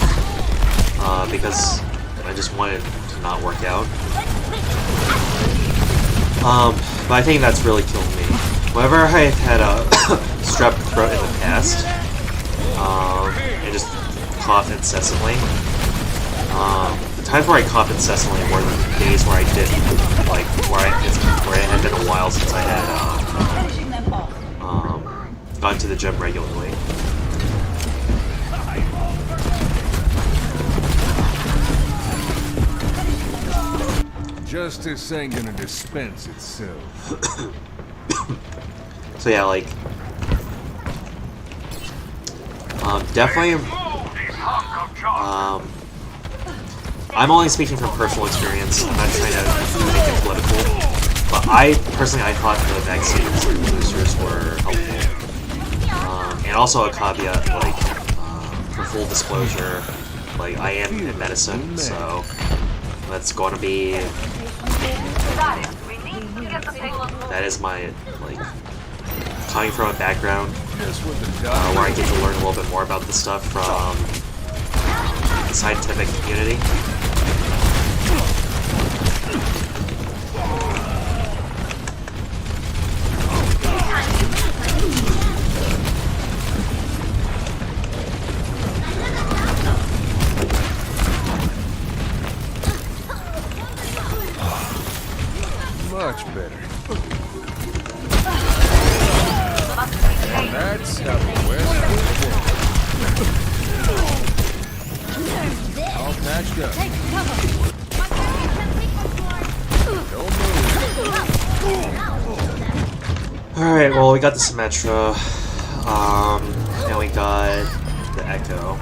because I just wanted to not work out. But I think that's really killed me. Whenever I've had a strep throat in the past, and just cough incessantly, the times where I coughed incessantly were the days where I didn't, like, where it had been a while since I had gone to the gym regularly. Justice ain't gonna dispense itself. So yeah, like, Definitely. Move, these hunk of junk. I'm only speaking from personal experience. I'm not trying to make it political. But I thought the vaccines and boosters were helpful. And also a caveat, like, for full disclosure, like, I am in medicine, so that's going to be, Got it. We need to get the signals moving. that is my, like, coming from a background Just what the where I doctor. get to learn a little bit more about this stuff from the scientific community. Much better. Must be the And that's how the West was won. All patched up. Take cover. Don't move. Alright, well, we got the Symmetra, and we got the Echo.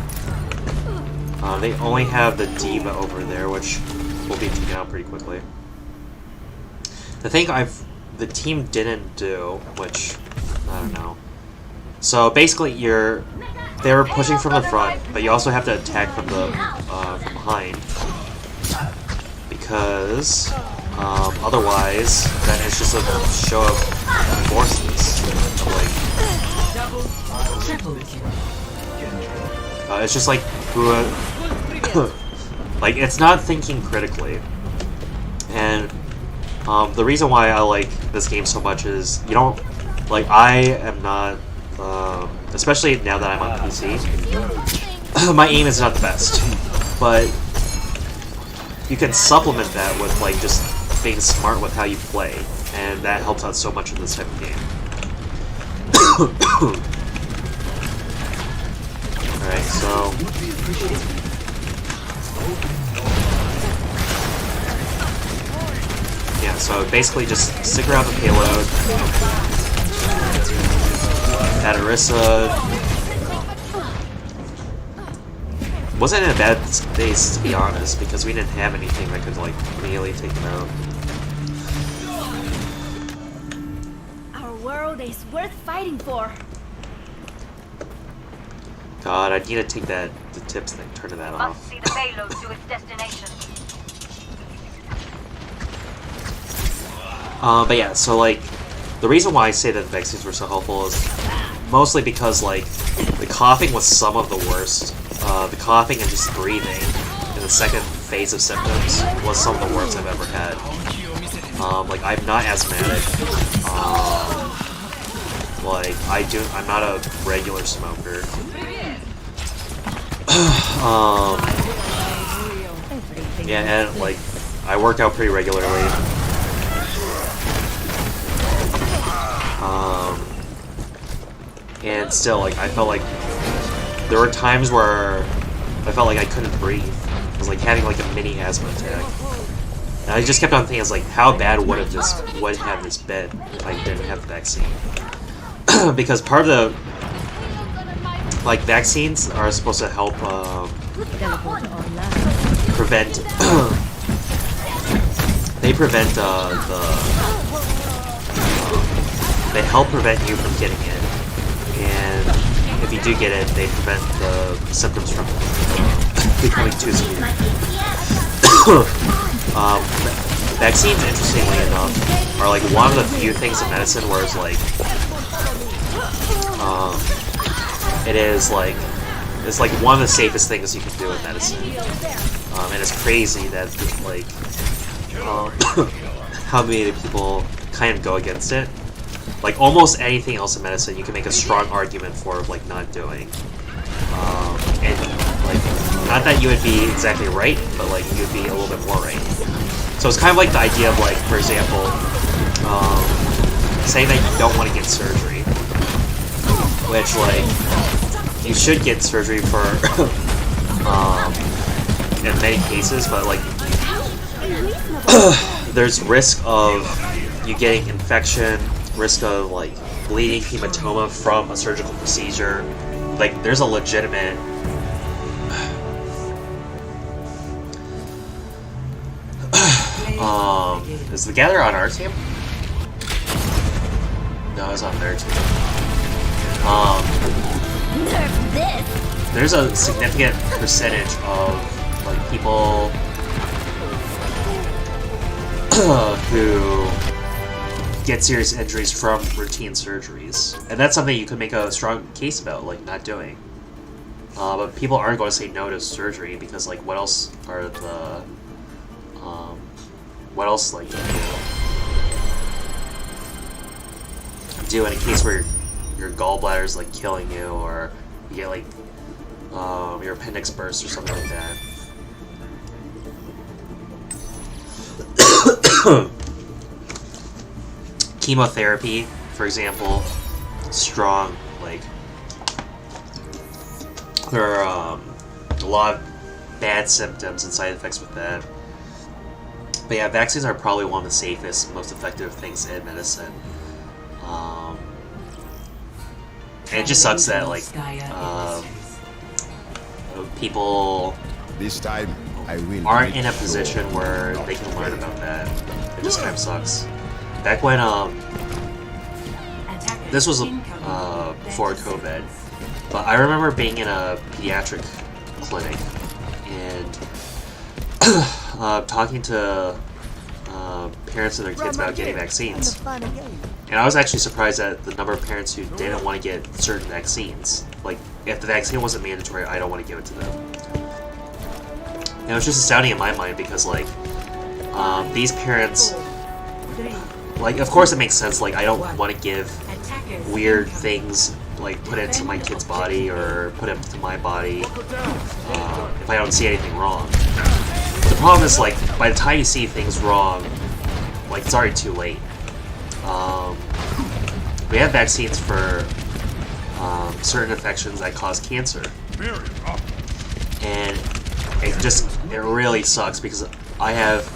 They only have the Diva over there, which will be taken out pretty quickly. The thing the team didn't do, which, I don't know. So basically, they were pushing from the front, but you also have to attack from the, from behind. Because, otherwise, then it's just a show of forces. Like, Triple kill. it's just like, like, it's not thinking critically. And, the reason why I like this game so much is, you don't, like, I am not, especially now that I'm on PC, my aim is not the best. But you can supplement that with, like, just being smart with how you play, and that helps out so much in this type of game. Alright, so... yeah, so basically just stick around the payload. That Orisa wasn't in a bad space, to be honest, because we didn't have anything that could, like, immediately take him out. Our world is worth fighting for. God, I need to take the tips thing, turn that Must off. see the payload to its destination. But yeah, so, like, the reason why I say that the vaccines were so helpful is mostly because, like, the coughing was some of the worst. The coughing and just breathing in the second phase of symptoms was some of the worst I've ever had. Like, I'm not asthmatic. Like, I'm not a regular smoker. Yeah, and, like, I work out pretty regularly. And still, like, I felt like there were times where I felt like I couldn't breathe. It was like having like a mini asthma attack. And I just kept on thinking, like, how bad would have this been if I didn't have the vaccine? Because part of the, like, vaccines are supposed to help prevent they prevent they help prevent you from getting it, and if you do get it, they prevent the symptoms from becoming too severe. Vaccines, interestingly enough, are like one of the few things in medicine where it's like it's like one of the safest things you can do in medicine. And it's crazy that, like, how many people kind of go against it. Like, almost anything else in medicine, you can make a strong argument for, like, not doing. And, like, not that you would be exactly right, but, like, you would be a little bit more right. So it's kind of like the idea of, like, for example, saying that you don't want to get surgery. Which, like, you should get surgery for, in many cases, but, like, there's risk of you getting infection, risk of, like, bleeding, hematoma from a surgical procedure, like, there's a legitimate. Is the Gatherer on our team? No, it's on their team. Nerf this! There's a significant percentage of like people who get serious injuries from routine surgeries, and that's something you could make a strong case about, like not doing. But people aren't going to say no to surgery because, like, what else are the what else, like, do in a case where your gallbladder's like killing you, or you get like your appendix burst or something like that. Chemotherapy, for example, strong, like, there are a lot of bad symptoms and side effects with that. But yeah, vaccines are probably one of the safest, most effective things in medicine. And it just sucks that, like, people This time, I will aren't in a position where they can learn about that. It just kind of sucks. Back when, this was before COVID, but I remember being in a pediatric clinic and talking to parents and their kids about getting vaccines. And I was actually surprised at the number of parents who didn't want to get certain vaccines. Like, if the vaccine wasn't mandatory, I don't want to give it to them. And it was just astounding in my mind because, like, these parents, like, of course it makes sense, like, I don't want to give weird things, like, put into my kid's body or put into my body if I don't see anything wrong. The problem is, like, by the time you see things wrong, like, it's already too late. We have vaccines for certain infections that cause cancer. And it really sucks because I have,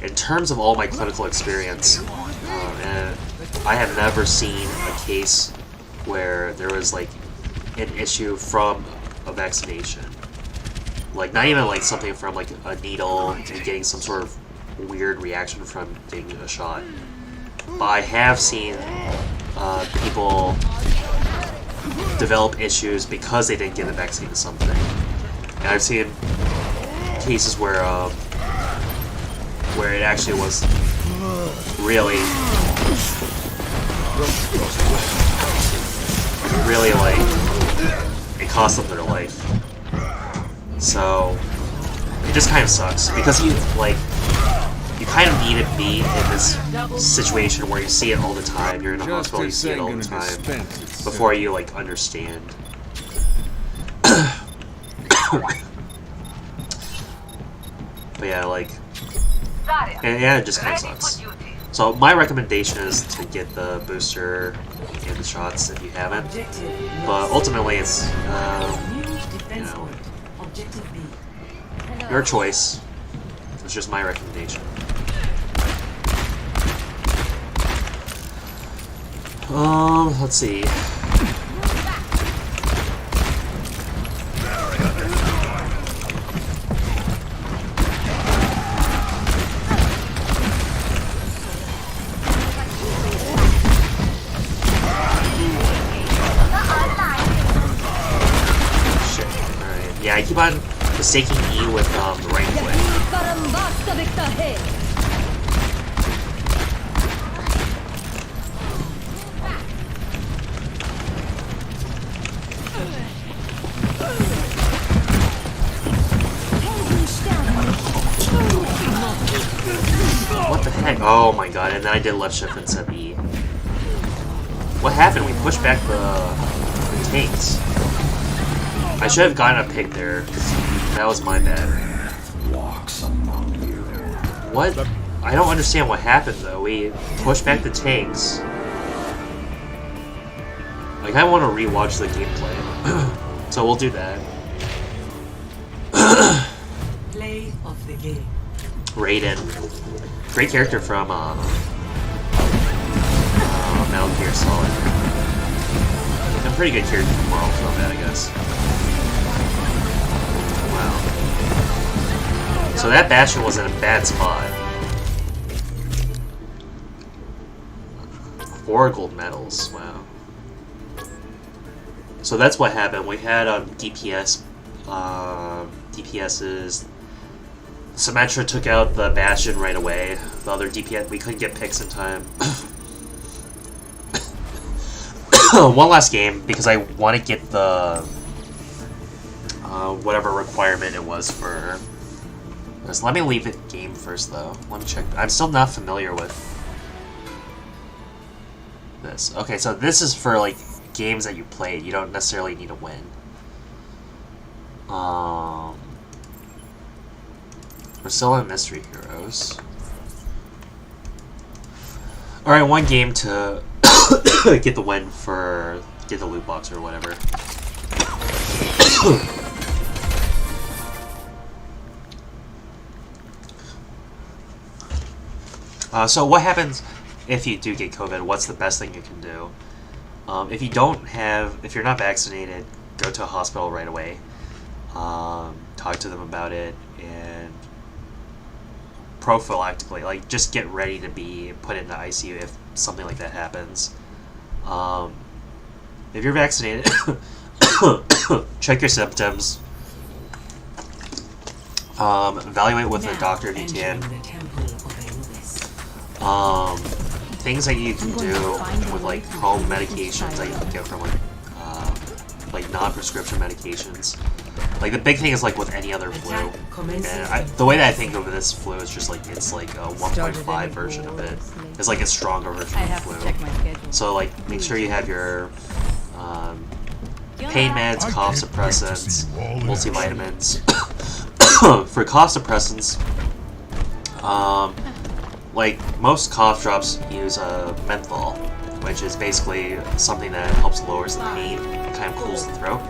in terms of all my clinical experience, and I have never seen a case where there was, like, an issue from a vaccination. Like, not even, like, something from, like, a needle and getting some sort of weird reaction from getting a shot. But I have seen people develop issues because they didn't get the vaccine to something. And I've seen cases where it actually was really, like, it cost them their life. So it just kind of sucks because you kind of need to be in this situation where you see it all the time. You're in a hospital, you see it all the time before you, like, understand. But yeah, like, and yeah, it just kind of sucks. So my recommendation is to get the booster and the shots if you haven't. But ultimately, it's you know, your choice. It's just my recommendation. Let's see. Shit. Alright. Yeah, I keep on mistaking E with the right click. What the heck? Oh my god, and then I did left shift instead of E. What happened? We pushed back the tanks. I should have gotten a pick there. That was my bad. What? I don't understand what happened though. We pushed back the tanks. Like, I want to rewatch the gameplay. So we'll do that. Play of the game. Raiden. Great character from Metal Gear Solid. pretty good here in Mortal Kombat, I guess. Wow. So that Bastion was in a bad spot. 4 gold medals, wow. So that's what happened. We had DPSs. Symmetra took out the Bastion right away. The other DPS, we couldn't get picks in time. One last game, because I want to get the whatever requirement it was for this. Let me leave it game first, though. Let me check. I'm still not familiar with this. Okay, so this is for, like, games that you played. You don't necessarily need to win. We're still in Mystery Heroes. Alright, one game to get the win for... get the loot box or whatever. So what happens if you do get COVID? What's the best thing you can do? If you don't have... if you're not vaccinated, go to a hospital right away. Talk to them about it, and prophylactically, like, just get ready to be put into ICU if something like that happens. If you're vaccinated, check your symptoms. Evaluate with a doctor if you can. Things that you can do with, like, home medications that you can get from, like non-prescription medications. Like, the big thing is, like, with any other flu. And the way that I think of this flu is just, like, it's, like, a 1.5 version of it. It's, like, a stronger version of the flu. So, like, make sure you have your pain meds, cough suppressants, multivitamins. For cough suppressants, like, most cough drops use menthol, which is basically something that helps lowers the pain and kind of cools the throat.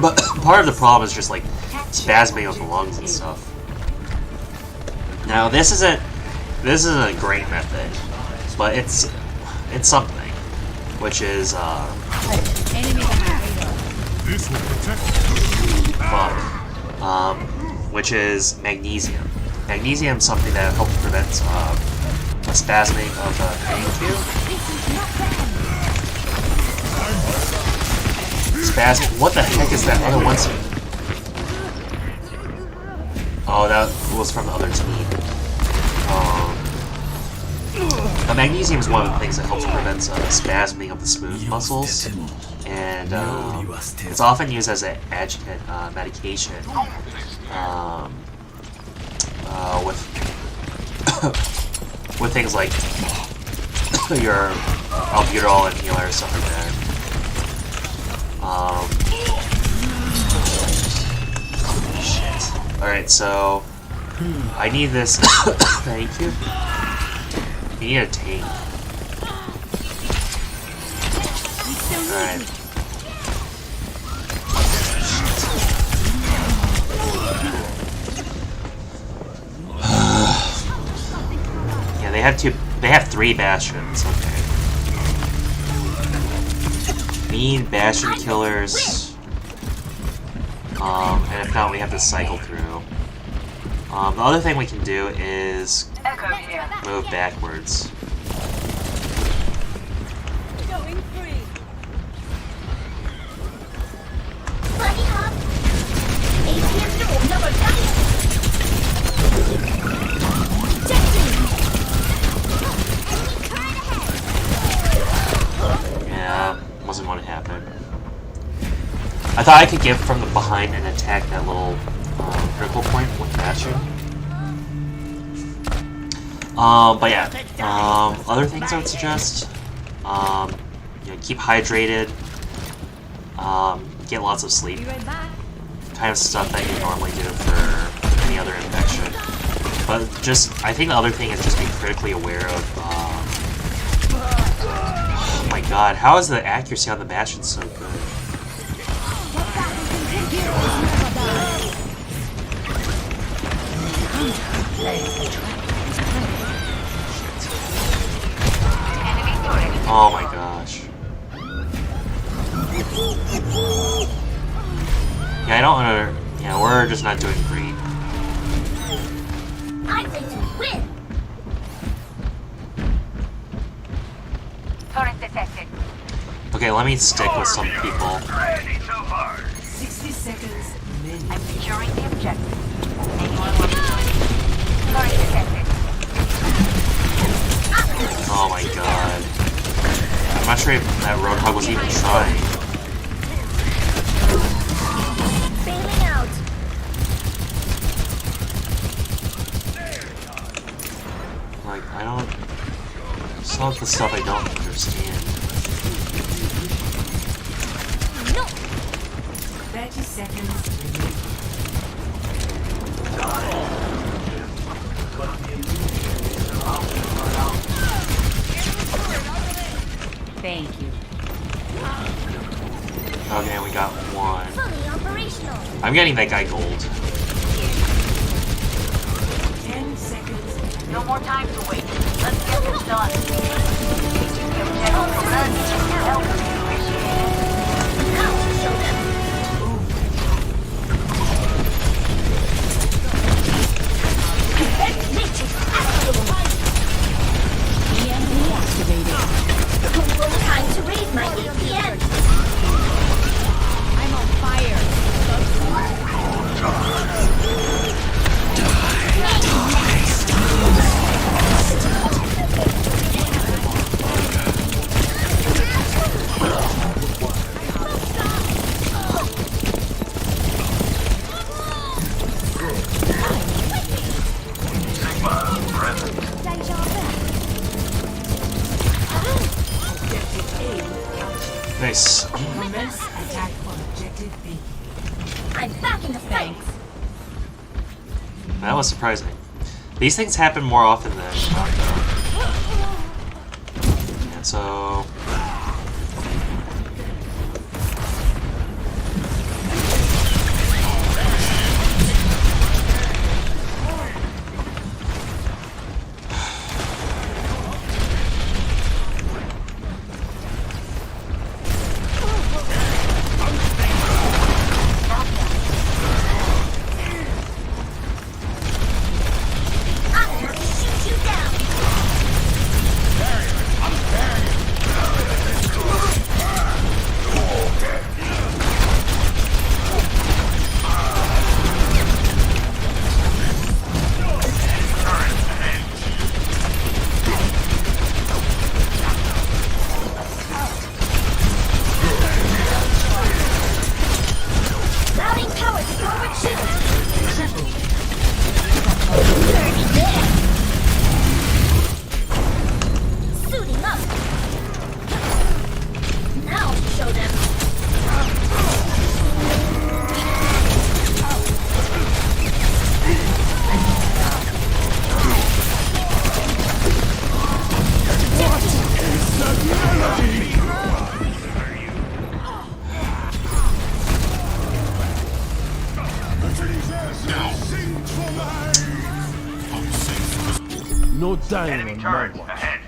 But part of the problem is just, like, spasming of the lungs and stuff. Now, this isn't a great method, but it's something, which is which is magnesium. Magnesium is something that helps prevent a spasming of the pain tube. Spasm. What the heck is that other one? Oh, that was from the other team. The magnesium is one of the things that helps prevent spasming of the smooth muscles, and it's often used as an adjuvant medication with things like your albuterol inhaler or something like that. Shit. Alright, so I need this. Thank you. You need a tank. Alright. Yeah, they have 3 Bastions, okay. We need Bastion killers. And if not, we have to cycle through. The other thing we can do is move backwards. Going free. Yeah, wasn't what happened. I thought I could get from the behind and attack that little critical point with Bastion. But yeah, other things I would suggest, you know, keep hydrated, get lots of sleep, kind of stuff that you normally do for any other infection. But just, I think the other thing is just be critically aware of, oh my god, how is the accuracy on the Bastion so good? Oh my gosh. Yeah, I don't under. Yeah, we're just not doing great. I'm ready to win. Turret detected. Okay, let me stick with some people. Ready to burn. 60 seconds remaining. I'm securing the objective. Anyone want to join me? Turret detected. Oh my god. I'm not sure if that Roadhog was even trying. Bailing out. Like, I don't... Some of the stuff I don't understand. No. 30 seconds remaining. Thank you. Okay, we got one. Fully operational. I'm getting that guy gold. 10 seconds. No more time to wait. Let's get this done. Taking the objective from us. Help is appreciated. Now show them. EMP activated. Time to raise my APN. I'm on fire. Deja vu. Nice. Commence attack on objective B. I'm back in the fight. That was surprising. These things happen more often than not, though. And so... Shoot you down. Routing power to forward shield. Dirty there. Suiting up. Now show them. No time Enemy on my turret watch. ahead.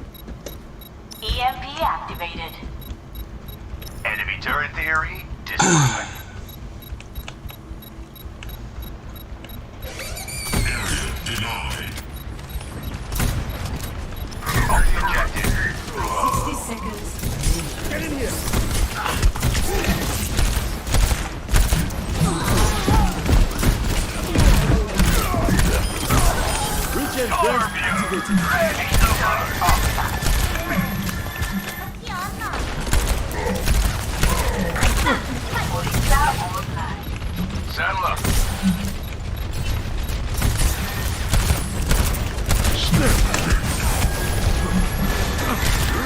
EMP activated. Enemy turret theory disproven. On the objective. 60 seconds remaining. Regen burst activated. Ready to burn. Saddle up.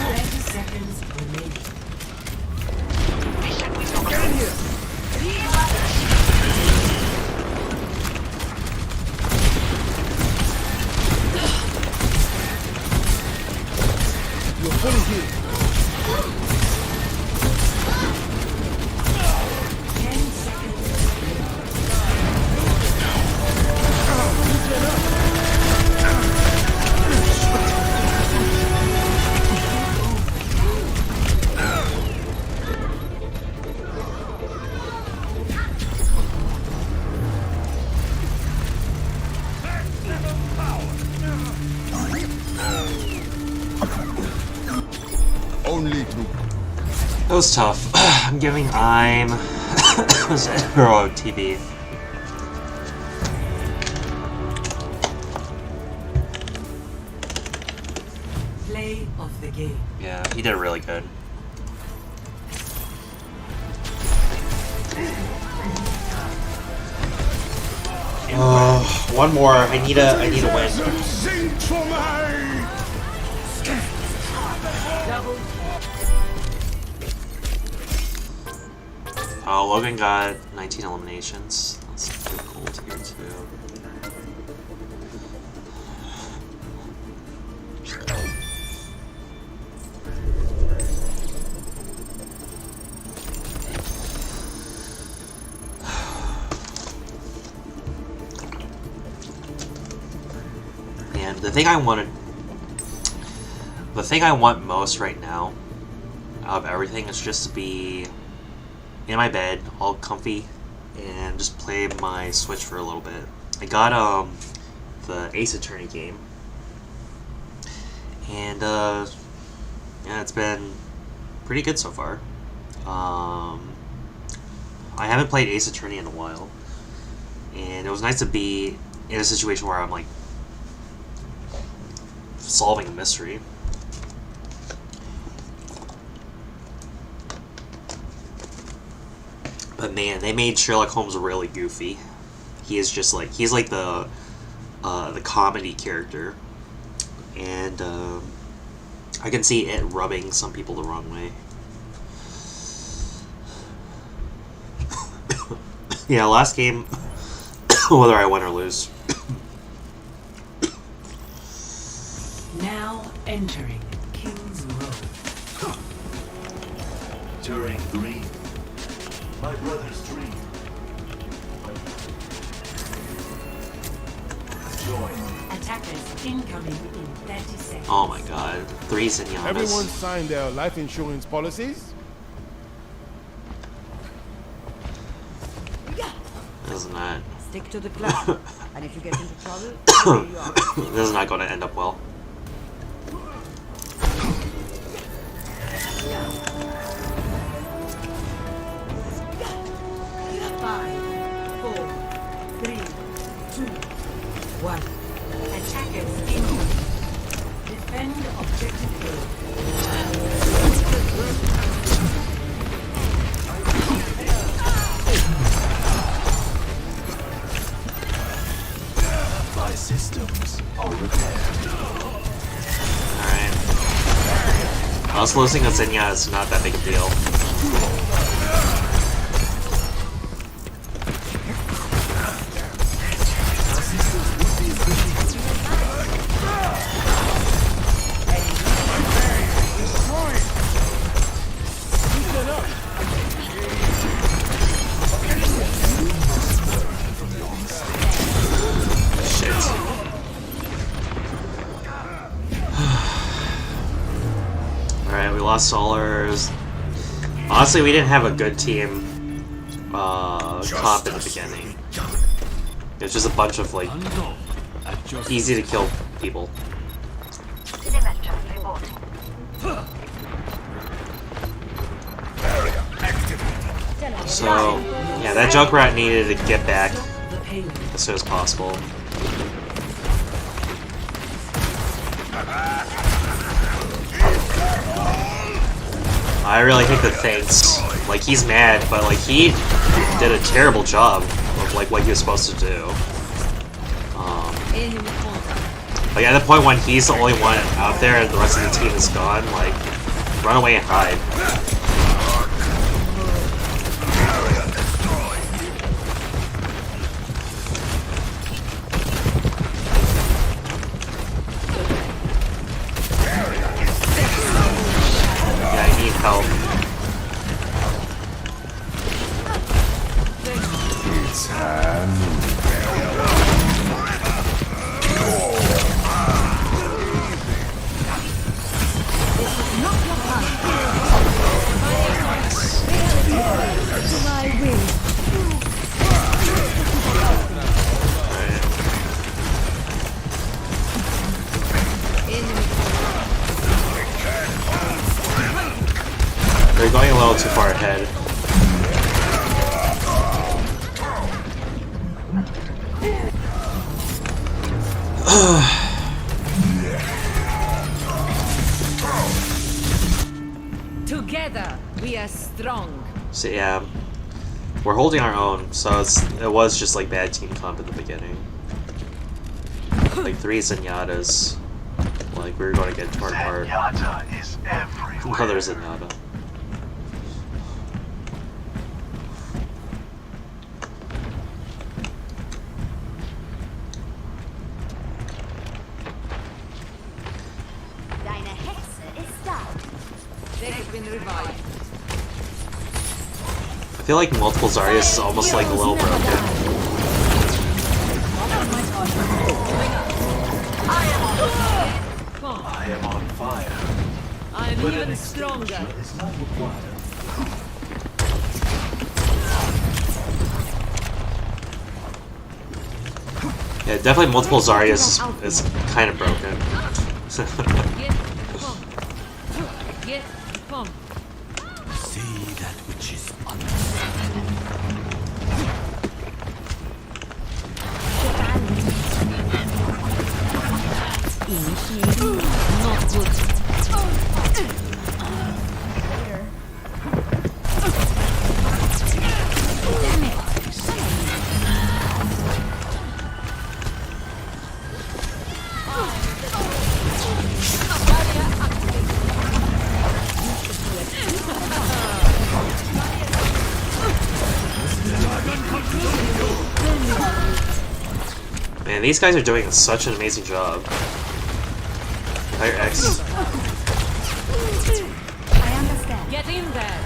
30 seconds remaining. Get in here. You're fully healed. 10 seconds remaining. Only through That was tough. I'm giving Zero TV. Play of the game. Yeah, he did really good. One more. I need a win. Sing for me! Oh, Logan got 19 eliminations. That's pretty cool tier 2. And the thing I want most right now out of everything is just to be in my bed, all comfy, and just play my Switch for a little bit. I got the Ace Attorney game, and yeah, it's been pretty good so far. I haven't played Ace Attorney in a while, and it was nice to be in a situation where I'm like solving a mystery. But man, they made Sherlock Holmes really goofy. He's like the comedy character, and I can see it rubbing some people the wrong way. Yeah, last game, whether I win or lose. Now entering King's Road. During green, my brother's dream. Join. Attackers incoming in 30 seconds. Oh my god, 3 Zenyatas. everyone signed their life insurance policies. This is not. Stick to the plan. And if you get into trouble, there you are. This is not going to end up well. Five, 4, 3, 2, 1. Attackers incoming. Defend objective goal. My systems are repaired. Alright. Us losing a Xenia is not that big a deal. Lost Solars. Honestly, we didn't have a good team comp in the beginning. It's just a bunch of like easy to kill people. So yeah, that Junkrat needed to get back as soon as possible. I really hate the thanks. Like, he's mad, but like he did a terrible job of like what he was supposed to do. Like at the point when he's the only one out there and the rest of the team is gone, like run away and hide. Help. It's time. you're going a little too far ahead. Together, we are strong. So yeah, we're holding our own. So it was just like bad team comp at the beginning. Like 3 Zenyatas. Like we were going to get torn apart. Zenyatta is everywhere. Another Zenyatta. Deine Hexe ist da. They have been revived. I feel like multiple Zarya's is almost like a little broken. I am on fire. I am But even an stronger. extinguisher is not required. Yeah, definitely multiple Zarya's is kind of broken. Get pump. Get pump. See that which is unseen. Not good. Man, these guys are doing such an amazing job. Fire X. I understand. Get in there.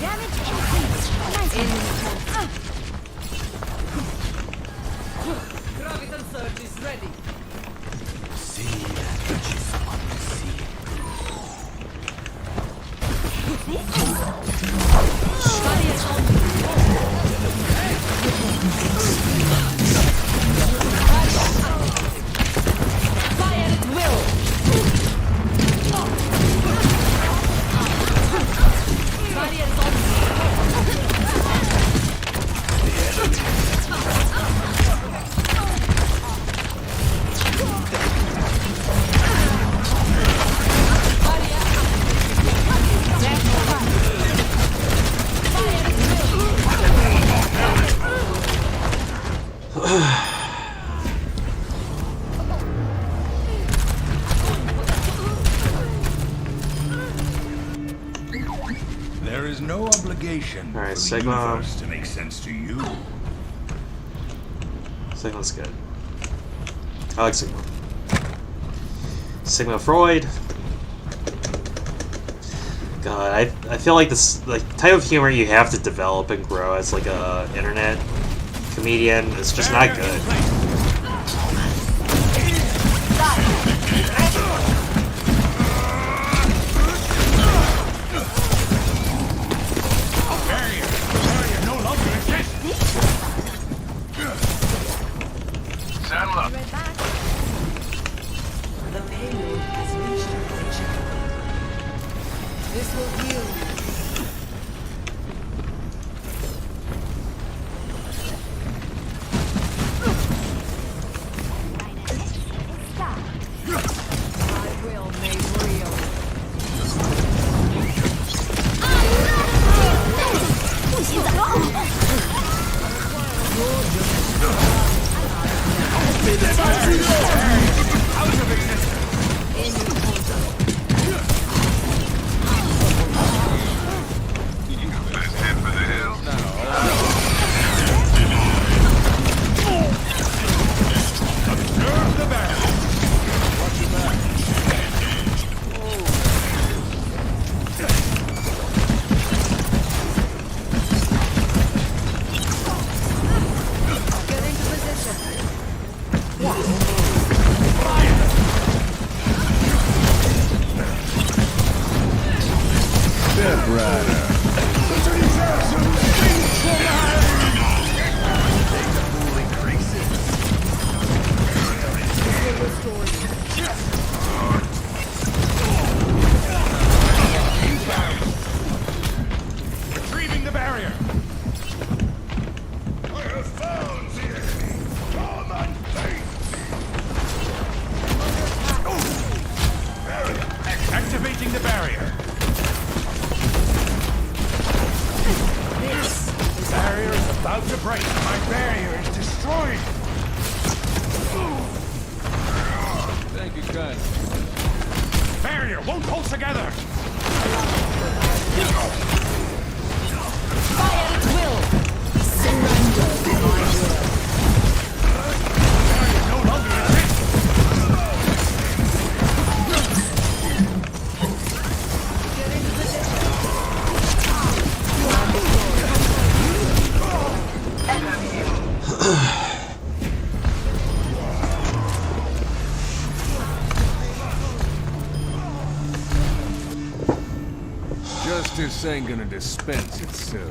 Damage increased. Nice. Graviton surge is ready. See that which is unseen. Fire at will. Barriers on. There is no obligation All right, for the Sigma. universe to make sense to you. Sigma's good. I like Sigma. Sigma Freud. God, I feel like this type of humor you have to develop and grow as like a internet comedian is just not good. Saddle up. The payload has reached completion. This will heal you. Deine Hexe ist da. I will make real. Let's head for the hills. Observe the battle. Watch your back. Get into position. about to break. My barrier is destroyed. Thank you, guys. Barrier won't hold together. Fire at will! Surrender to my will. Barrier no longer exists. Get into position. Justice ain't gonna dispense itself.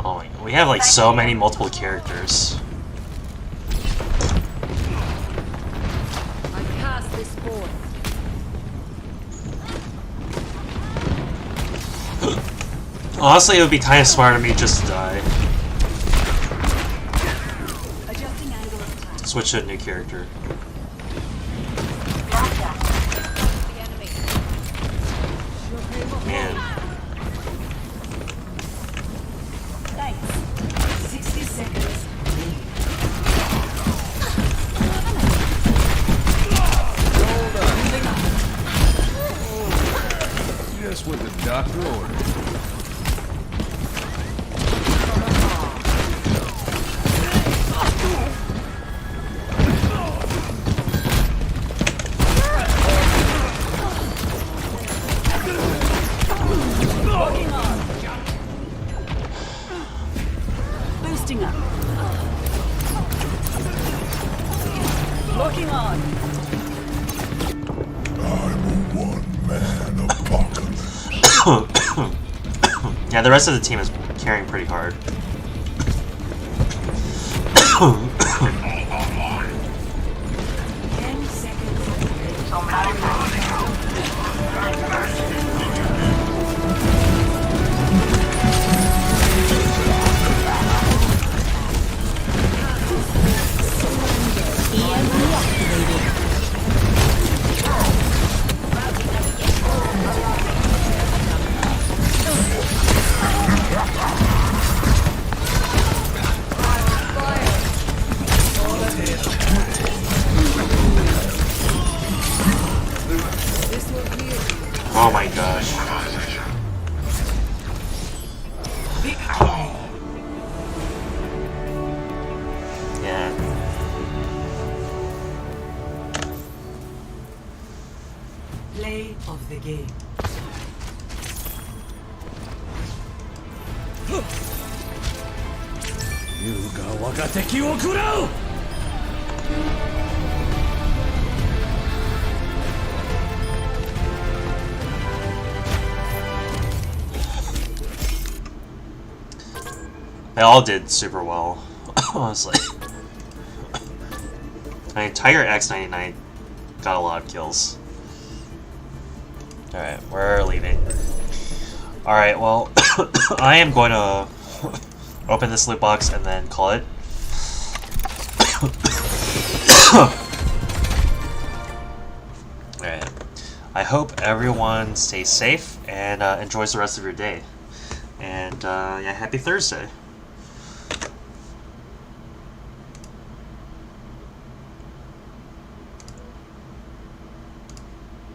Oh my god, we have like so many multiple characters. I cast this forth. Honestly, it would be kind of smart of me just to die. Adjusting angle of attack. Switch to a new character. The enemy. Man. Thanks. 60 seconds. Just what the doctor ordered. Boosting up. Locking on. Yeah, the rest of the team is carrying pretty hard. 10 seconds. This will heal you. Oh my gosh. Yeah. Play of the game. They all did super well, honestly. I mean, Tiger X99 got a lot of kills. Alright, we're leaving. Alright, well, I am going to open this loot box and then call it. Alright. I hope everyone stays safe and enjoys the rest of your day. And yeah, happy Thursday.